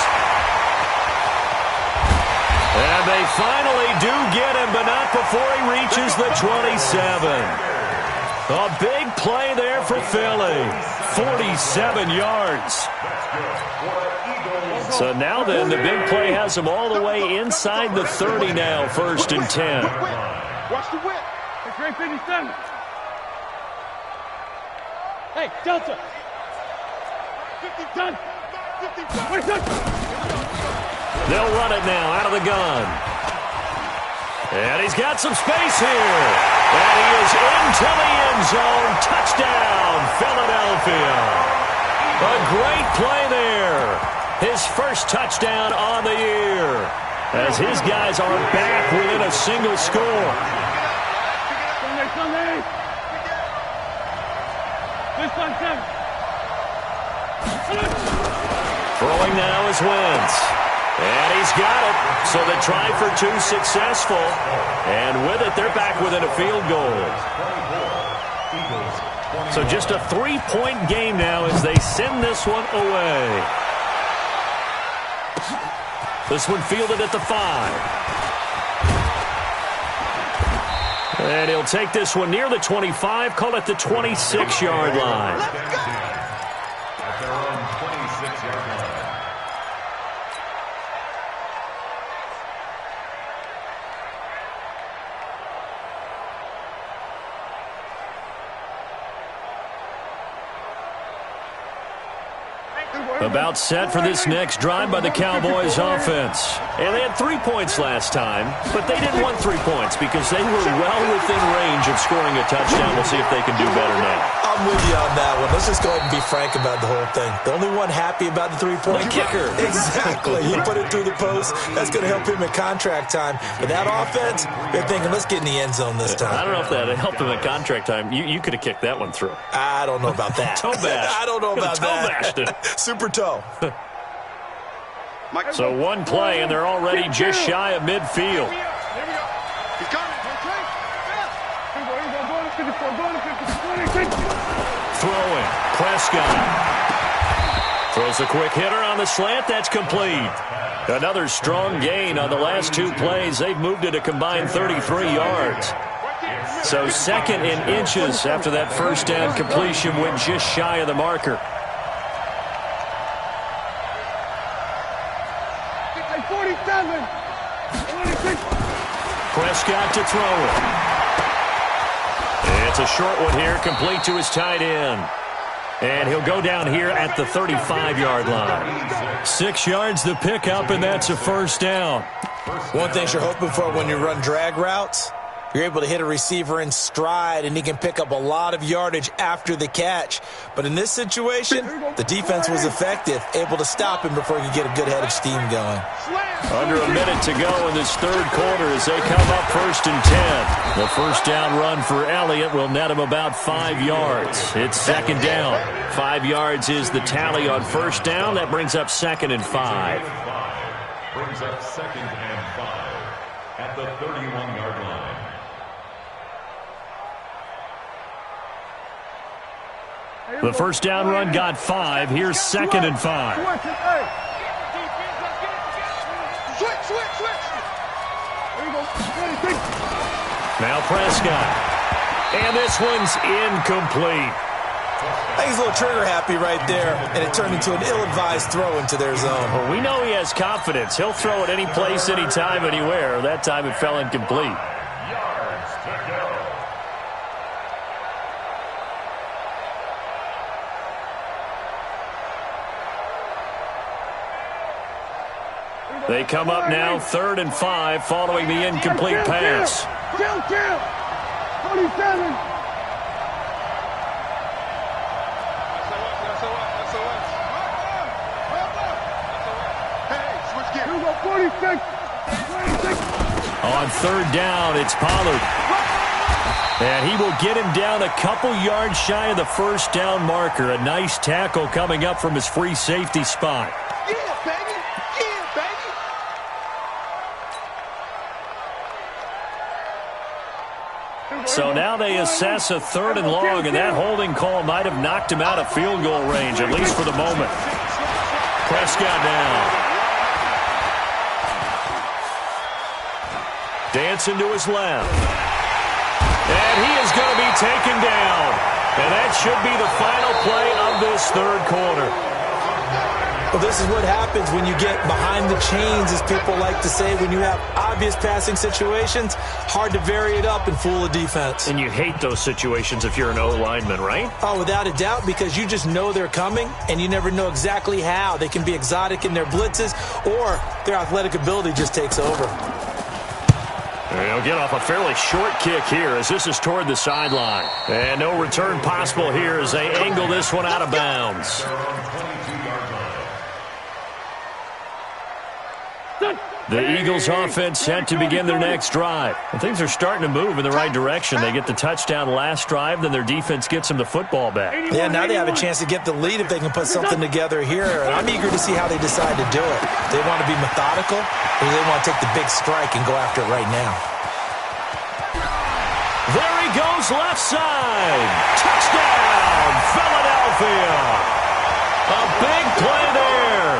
And they finally do get him, but not before he reaches the 27. A big play there for Philly. 47 yards. So now then, the big play has him all the way inside the 30 now, 1st and 10. Watch the whip. It's right 57. Hey, Delta. 50 done. 50 done. They'll run it now out of the gun. And he's got some space here. And he is into the end zone. Touchdown, Philadelphia. A great play there. His first touchdown on the year. As his guys are back within a single score. Sunday. This one, 7. Throwing now is Wentz. And he's got it. So the try for 2 successful. And with it, they're back within a field goal. So just a 3-point game now as they send this one away. This one fielded at the 5. And he'll take this one near the 25, call it the 26-yard line. At their own 26-yard line. About set for this next drive by the Cowboys offense. And they had 3 points last time, but they didn't want 3 points because they were well within range of scoring a touchdown. We'll see if they can do better now. I'm with you on that one. Let's just go ahead and be frank about the whole thing. The only one happy about the 3-point kicker. Exactly. He put it through the post. That's going to help him at contract time. But that offense, they're thinking, let's get in the end zone this time. I don't know if that helped him at contract time. You could have kicked that one through. I don't know about that. Toe bash. I don't know about toe that. bashed it. Super toe. So one play, and they're already just shy of midfield. Here we go. He's coming. Throwing. Prescott. Throws a quick hitter on the slant. That's complete. Another strong gain on the last 2 plays. They've moved it a combined 33 yards. So 2nd in inches after that first down completion went just shy of the marker. 47. Prescott to throw it. It's a short one here, complete to his tight end. And he'll go down here at the 35-yard line. 6 yards the pickup, and that's a first down. One thing you're hoping for when you run drag routes, you're able to hit a receiver in stride, and he can pick up a lot of yardage after the catch. But in this situation, the defense was effective, able to stop him before he could get a good head of steam going. Under a minute to go in this third quarter as they come up 1st and 10. The first down run for Elliott will net him about 5 yards. It's 2nd down. 5 yards is the tally on first down. That brings up 2nd and 5. Brings up 2nd and 5 at the 31-yard line. The first down run got 5. Here's 2nd and 5. Now Prescott. And this one's incomplete. I think he's a little trigger happy right there, and it turned into an ill-advised throw into their zone. Well, we know he has confidence. He'll throw it any place, anytime, anywhere. That time it fell incomplete. Yards to go. They come up now 3rd and 5 following the incomplete pass. Kill. 47. Here we go, 46. 26. On 3rd down, it's Pollard. And he will get him down a couple yards shy of the first down marker. A nice tackle coming up from his free safety spot. Yeah, baby. Yeah, baby. So now they assess a 3rd and long, and that holding call might have knocked him out of field goal range, at least for the moment. Prescott now. Dancing to his left. And he is going to be taken down. And that should be the final play of this 3rd quarter. Well, this is what happens when you get behind the chains, as people like to say. When you have obvious passing situations, hard to vary it up and fool a defense. And you hate those situations if you're an O-lineman, right? Oh, without a doubt, because you just know they're coming, and you never know exactly how. They can be exotic in their blitzes, or their athletic ability just takes over. He'll get off a fairly short kick here as this is toward the sideline. And no return possible here as they angle this one out of bounds. The Eagles offense set to begin their next drive. And things are starting to move in the right direction. They get the touchdown last drive, then their defense gets them the football back. Yeah, now they have a chance to get the lead if they can put something together here. And I'm eager to see how they decide to do it. They want to be methodical, or they want to take the big strike and go after it right now. There he goes, left side. Touchdown, Philadelphia. A big play there.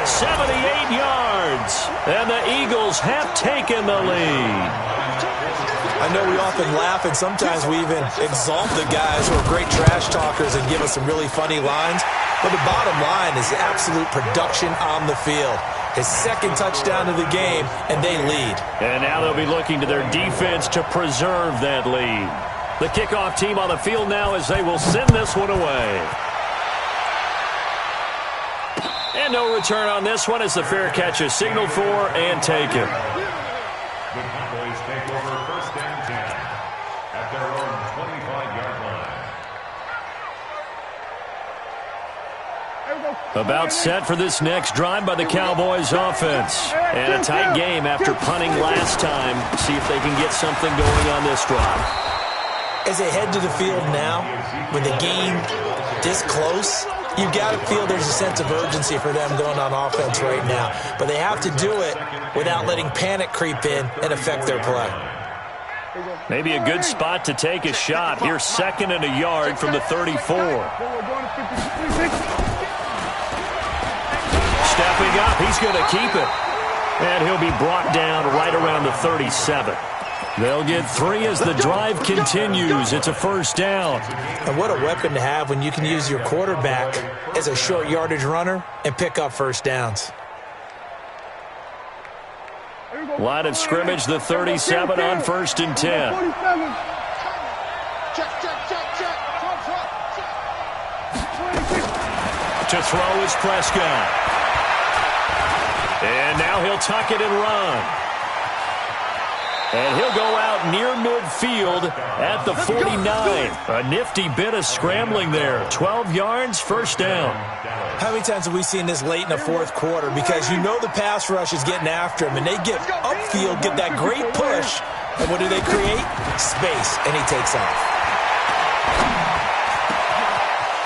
78 yards. And the Eagles have taken the lead. I know we often laugh, and sometimes we even exalt the guys who are great trash talkers and give us some really funny lines. But the bottom line is absolute production on the field. His 2nd touchdown of the game, and they lead. And now they'll be looking to their defense to preserve that lead. The kickoff team on the field now as they will send this one away. And no return on this one as the fair catch is signaled for and taken. The Cowboys take over 1st and 10 at their own 25-yard line. About set for this next drive by the Cowboys offense. And a tight game after punting last time. See if they can get something going on this drive. As they head to the field now, with the game this close, you've got to feel there's a sense of urgency for them going on offense right now. But they have to do it without letting panic creep in and affect their play. Maybe a good spot to take a shot. Here's 2nd and a yard from the 34. Stepping up, he's going to keep it. And he'll be brought down right around the 37. They'll get 3 as the drive continues. It's a 1st down. And what a weapon to have when you can use your quarterback as a short yardage runner and pick up 1st downs. Line of scrimmage, the 37 on 1st and 10. To throw is Prescott. And now he'll tuck it and run. And he'll go out near midfield at the 49. A nifty bit of scrambling there. 12 yards, 1st down. How many times have we seen this late in the 4th quarter? Because you know the pass rush is getting after him, and they get upfield, get that great push. And what do they create? Space, and he takes off.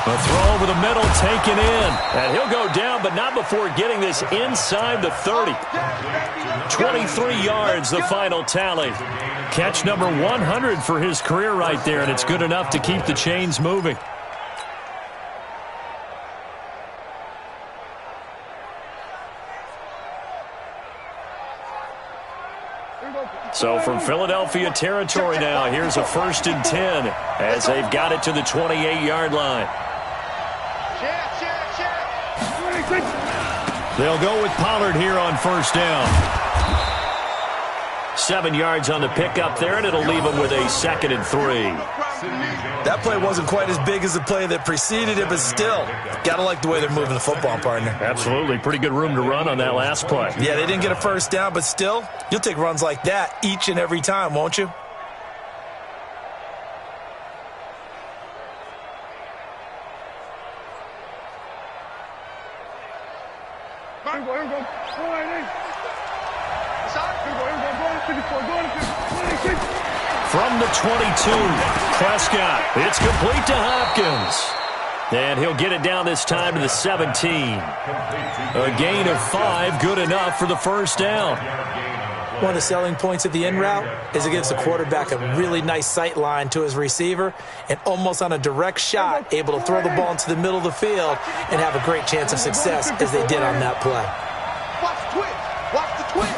A throw over the middle taken in. And he'll go down, but not before getting this inside the 30. 23 yards, the final tally. Catch number 100 for his career right there, and it's good enough to keep the chains moving. So from Philadelphia territory now, here's a 1st and 10 as they've got it to the 28-yard line. They'll go with Pollard here on 1st down. 7 yards on the pickup there, and it'll leave them with a 2nd and 3. That play wasn't quite as big as the play that preceded it, but still, gotta like the way they're moving the football, partner. Absolutely. Pretty good room to run on that last play. Yeah, they didn't get a 1st down, but still, you'll take runs like that each and every time, won't you? From the 22, Prescott. It's complete to Hopkins. And he'll get it down this time to the 17. A gain of 5, good enough for the 1st down. One of the selling points of the in route is it gives the quarterback a really nice sight line to his receiver and almost on a direct shot able to throw the ball into the middle of the field and have a great chance of success as they did on that play. Watch the twitch. Watch the twitch.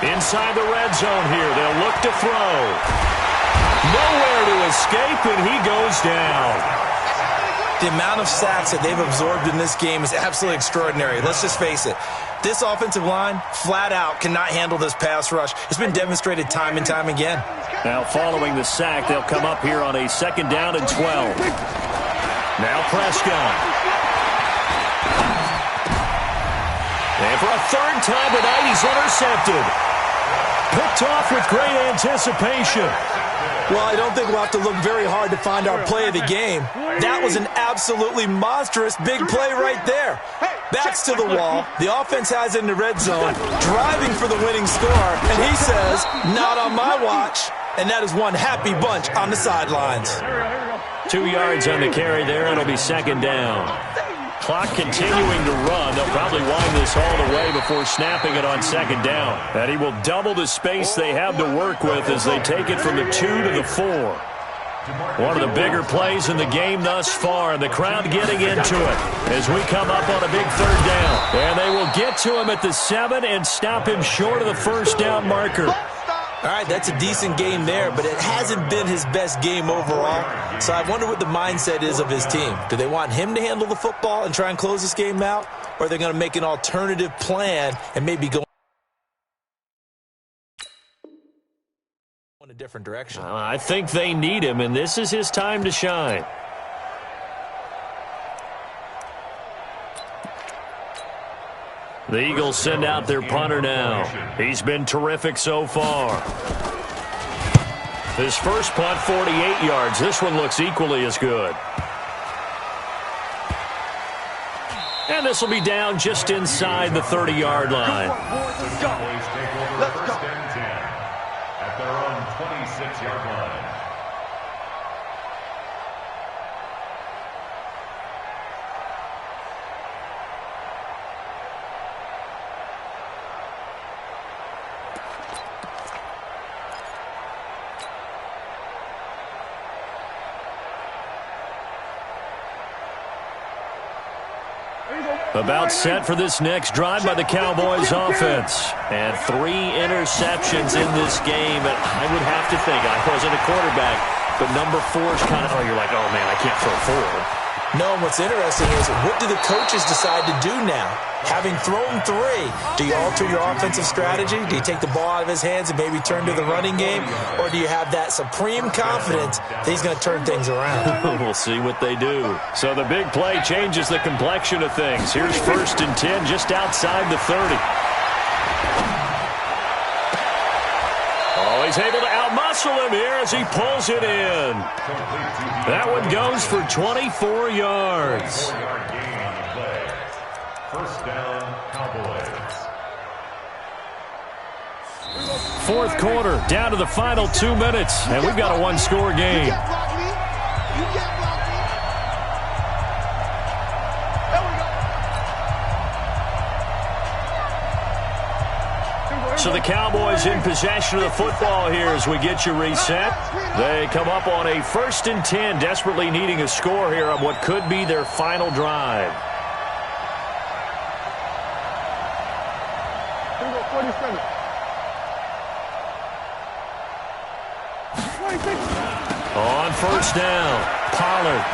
Inside the red zone here, they'll look to throw. Nowhere to escape, and he goes down. The amount of sacks that they've absorbed in this game is absolutely extraordinary. Let's just face it. This offensive line, flat out, cannot handle this pass rush. It's been demonstrated time and time again. Now following the sack, they'll come up here on a 2nd down and 12. Now Prescott. And for a 3rd time tonight, he's intercepted. Picked off with great anticipation. Well, I don't think we'll have to look very hard to find our play of the game. That was an absolutely monstrous big play right there. Backs to the wall. The offense has it in the red zone, driving for the winning score, and he says, not on my watch. And that is one happy bunch on the sidelines. 2 yards on the carry there. It'll be 2nd down. Clock continuing to run. They'll probably wind this all the way before snapping it on 2nd down. And he will double the space they have to work with as they take it from the 2 to the 4. One of the bigger plays in the game thus far, and the crowd getting into it as we come up on a big 3rd down. And they will get to him at the 7 and stop him short of the 1st down marker. All right, that's a decent game there, but it hasn't been his best game overall. So I wonder what the mindset is of his team. Do they want him to handle the football and try and close this game out? Or are they going to make an alternative plan and maybe go in a different direction? I think they need him, and this is his time to shine. The Eagles send out their punter now. He's been terrific so far. His first punt, 48 yards. This one looks equally as good. And this will be down just inside the 30-yard line. Let's go. First and 10 at their own 26-yard line. About set for this next drive by the Cowboys offense. And 3 interceptions in this game. And I would have to think, I wasn't a quarterback, but number 4 is kind of, you're like, oh, man, I can't throw 4. No, and what's interesting is what do the coaches decide to do now? Having thrown 3, do you alter your offensive strategy? Do you take the ball out of his hands and maybe turn to the running game? Or do you have that supreme confidence that he's going to turn things around? We'll see what they do. So the big play changes the complexion of things. Here's 1st and 10 just outside the 30. Oh, he's able to outmuscle him here as he pulls it in. That one goes for 24 yards. 4-yard gain on the play. 1st down, Cowboys. 4th quarter, down to the final 2 minutes, and we've got a 1-score game. You can't block me. You can't block me. There we go. So the Cowboys in possession of the football here as we get you reset. They come up on a 1st and 10, desperately needing a score here on what could be their final drive. Here we go, 47. 26. On 1st down, Pollard.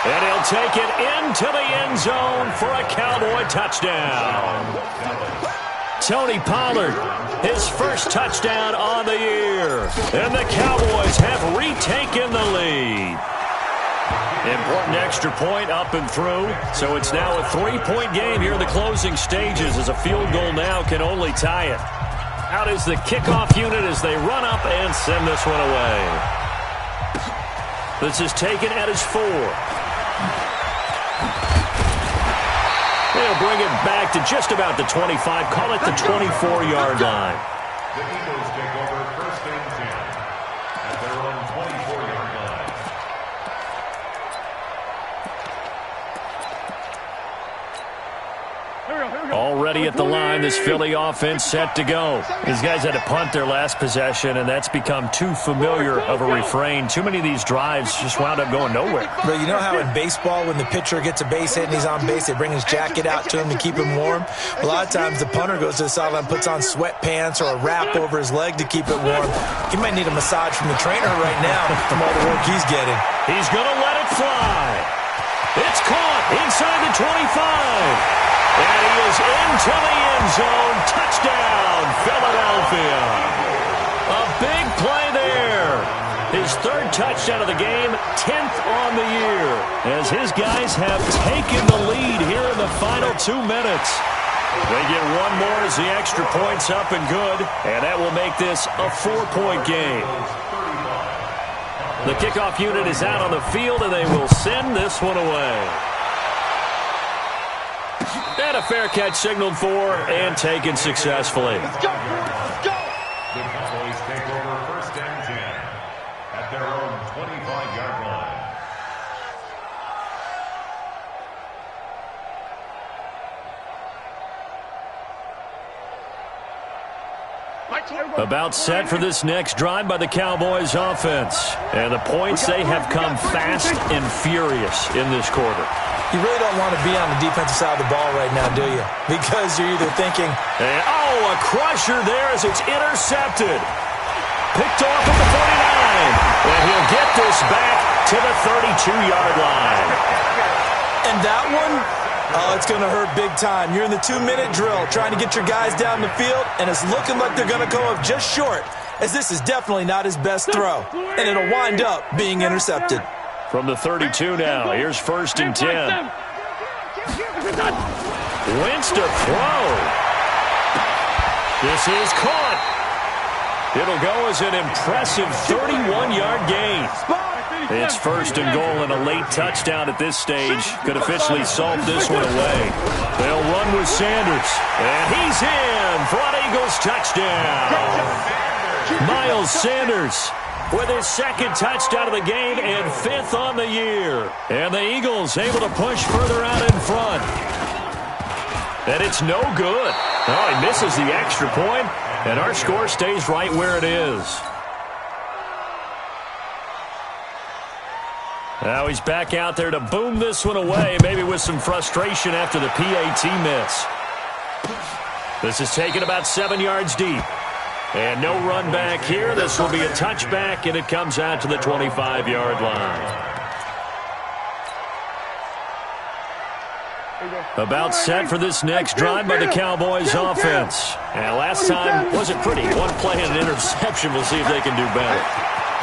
And he'll take it into the end zone for a Cowboy touchdown. Tony Pollard, his first touchdown on the year. And the Cowboys have retaken the lead. Important extra point up and through. So it's now a 3-point game here in the closing stages as a field goal now can only tie it. Out is the kickoff unit as they run up and send this one away. This is taken at his 4. They'll bring it back to just about the 25. Call it the 24-yard line. The Eagles take over 1st and 10 at their own 24-yard line. Already at the line, this Philly offense set to go. These guys had to punt their last possession, and that's become too familiar of a refrain. Too many of these drives just wound up going nowhere. But you know how in baseball, when the pitcher gets a base hit and he's on base, they bring his jacket out to him to keep him warm? A lot of times the punter goes to the sideline, puts on sweatpants or a wrap over his leg to keep it warm. He might need a massage from the trainer right now from all the work he's getting. He's going to let it fly. It's caught inside the 25. And he is into the end zone. Touchdown, Philadelphia. A big play there. His third touchdown of the game, 10th on the year, as his guys have taken the lead here in the final 2 minutes. They get one more as the extra point's up and good, and that will make this a 4-point game. The kickoff unit is out on the field, and they will send this one away. And a fair catch signaled for and taken successfully. The Cowboys take over 1st and 10 at their own 25-yard line. About set for this next drive by the Cowboys offense. And the points, they have come fast and furious in this quarter. You really don't want to be on the defensive side of the ball right now, do you? Because you're either thinking, and, a crusher there as it's intercepted. Picked off at the 49. And he'll get this back to the 32-yard line. and that one, oh, it's going to hurt big time. You're in the 2-minute drill trying to get your guys down the field, and it's looking like they're going to go up just short, as this is definitely not his best throw, and it'll wind up being intercepted. From the 32 now, here's 1st and 10. Wentz to throw. This is caught. It'll go as an impressive 31-yard gain. It's 1st and goal and a late touchdown at this stage. Could officially solve this one away. They'll run with Sanders. And he's in for an Eagles touchdown. Miles Sanders with his 2nd touchdown of the game and 5th on the year. And the Eagles able to push further out in front. And it's no good. Oh, he misses the extra point, and our score stays right where it is. Now he's back out there to boom this one away, maybe with some frustration after the PAT miss. This is taken about 7 yards deep. And no run back here. This will be a touchback, and it comes out to the 25-yard line. About set for this next drive by the Cowboys offense. And last time wasn't pretty. One play and an interception. We'll see if they can do better.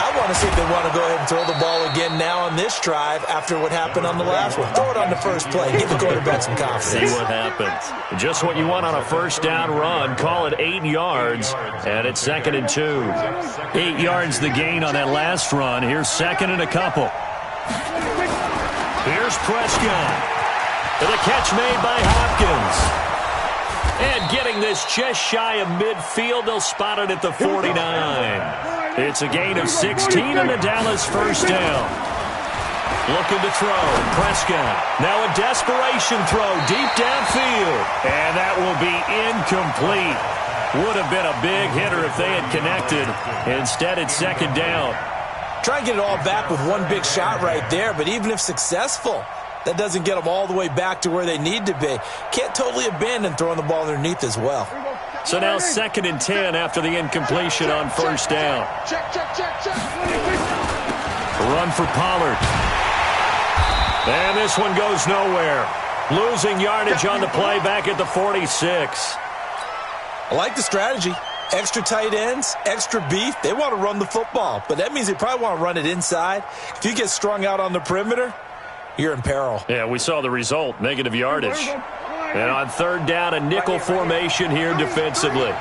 I want to see if they want to go ahead and throw the ball again now on this drive after what happened on the last one. Throw it on the first play. Give the quarterback some confidence. See what happens. Just what you want on a 1st down run. Call it 8 yards, and it's 2nd and 2. 8 yards the gain on that last run. Here's 2nd and a couple. Here's Prescott. The catch made by Hopkins. And getting this just shy of midfield, they'll spot it at the 49. It's a gain of 16 and a Dallas 1st down. Looking to throw. Prescott. Now a desperation throw deep downfield. And that will be incomplete. Would have been a big hitter if they had connected. Instead, it's 2nd down. Try and get it all back with one big shot right there, but even if successful, that doesn't get them all the way back to where they need to be. Can't totally abandon throwing the ball underneath as well. So now 2nd and 10 after the incompletion on 1st down. Run for Pollard. And this one goes nowhere. Losing yardage on the play back at the 46. I like the strategy. Extra tight ends, extra beef. They want to run the football, but that means they probably want to run it inside. If you get strung out on the perimeter, you're in peril. Yeah, we saw the result, negative yardage. And on 3rd down, a nickel formation here defensively.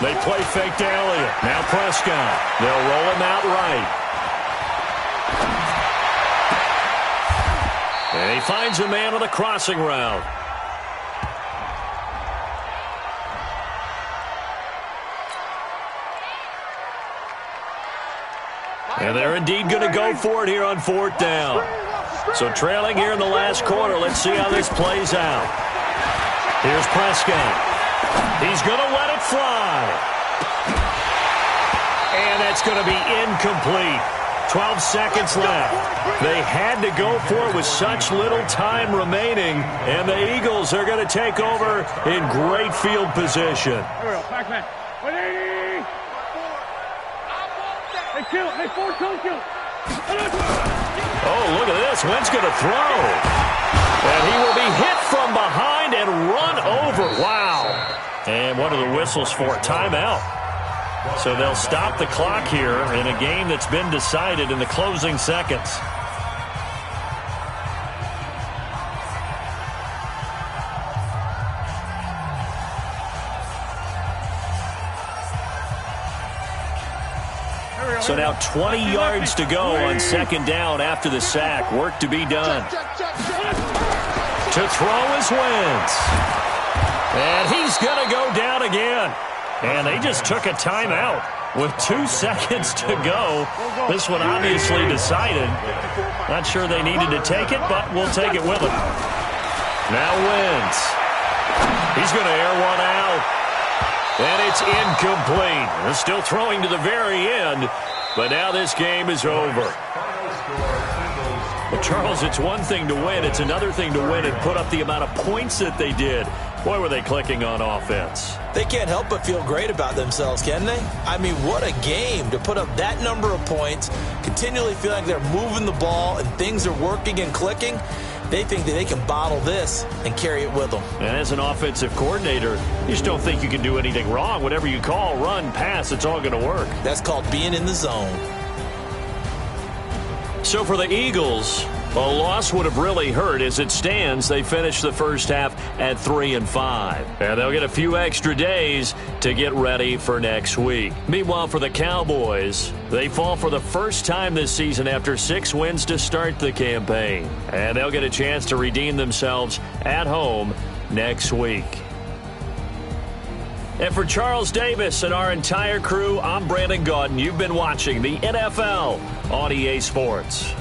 They play fake to Elliott. Now Prescott. They'll roll him out right. And he finds a man on the crossing route. And they're indeed going to go for it here on 4th down. So trailing here in the last quarter. Let's see how this plays out. Here's Prescott. He's going to let it fly. And that's going to be incomplete. 12 seconds left. They had to go for it with such little time remaining, and the Eagles are going to take over in great field position. Pac-Man. 180. Hey, kill. Hey, force, don't kill. Oh, look at this. Wentz going to throw. And he will be hit from behind and run over. Wow. And what are the whistles for? Timeout. So they'll stop the clock here in a game that's been decided in the closing seconds. So now 20 yards to go on second down after the sack. Work to be done. To throw is Wentz. And he's going to go down again. And they just took a timeout with 2 seconds to go. This one obviously decided. Not sure they needed to take it, but we'll take it with them. Now Wentz. He's going to air one out. And it's incomplete. They're still throwing to the very end, but now this game is over. Well, Charles, it's one thing to win. It's another thing to win and put up the amount of points that they did. Boy, were they clicking on offense. They can't help but feel great about themselves, can they? I mean, what a game to put up that number of points, continually feel like they're moving the ball and things are working and clicking. They think that they can bottle this and carry it with them. And as an offensive coordinator, you just don't think you can do anything wrong. Whatever you call, run, pass, it's all going to work. That's called being in the zone. So for the Eagles, a loss would have really hurt. As it stands, they finished the first half at 3-5. And they'll get a few extra days to get ready for next week. Meanwhile, for the Cowboys, they fall for the first time this season after 6 wins to start the campaign. And they'll get a chance to redeem themselves at home next week. And for Charles Davis and our entire crew, I'm Brandon Gaudin. You've been watching the NFL on EA Sports.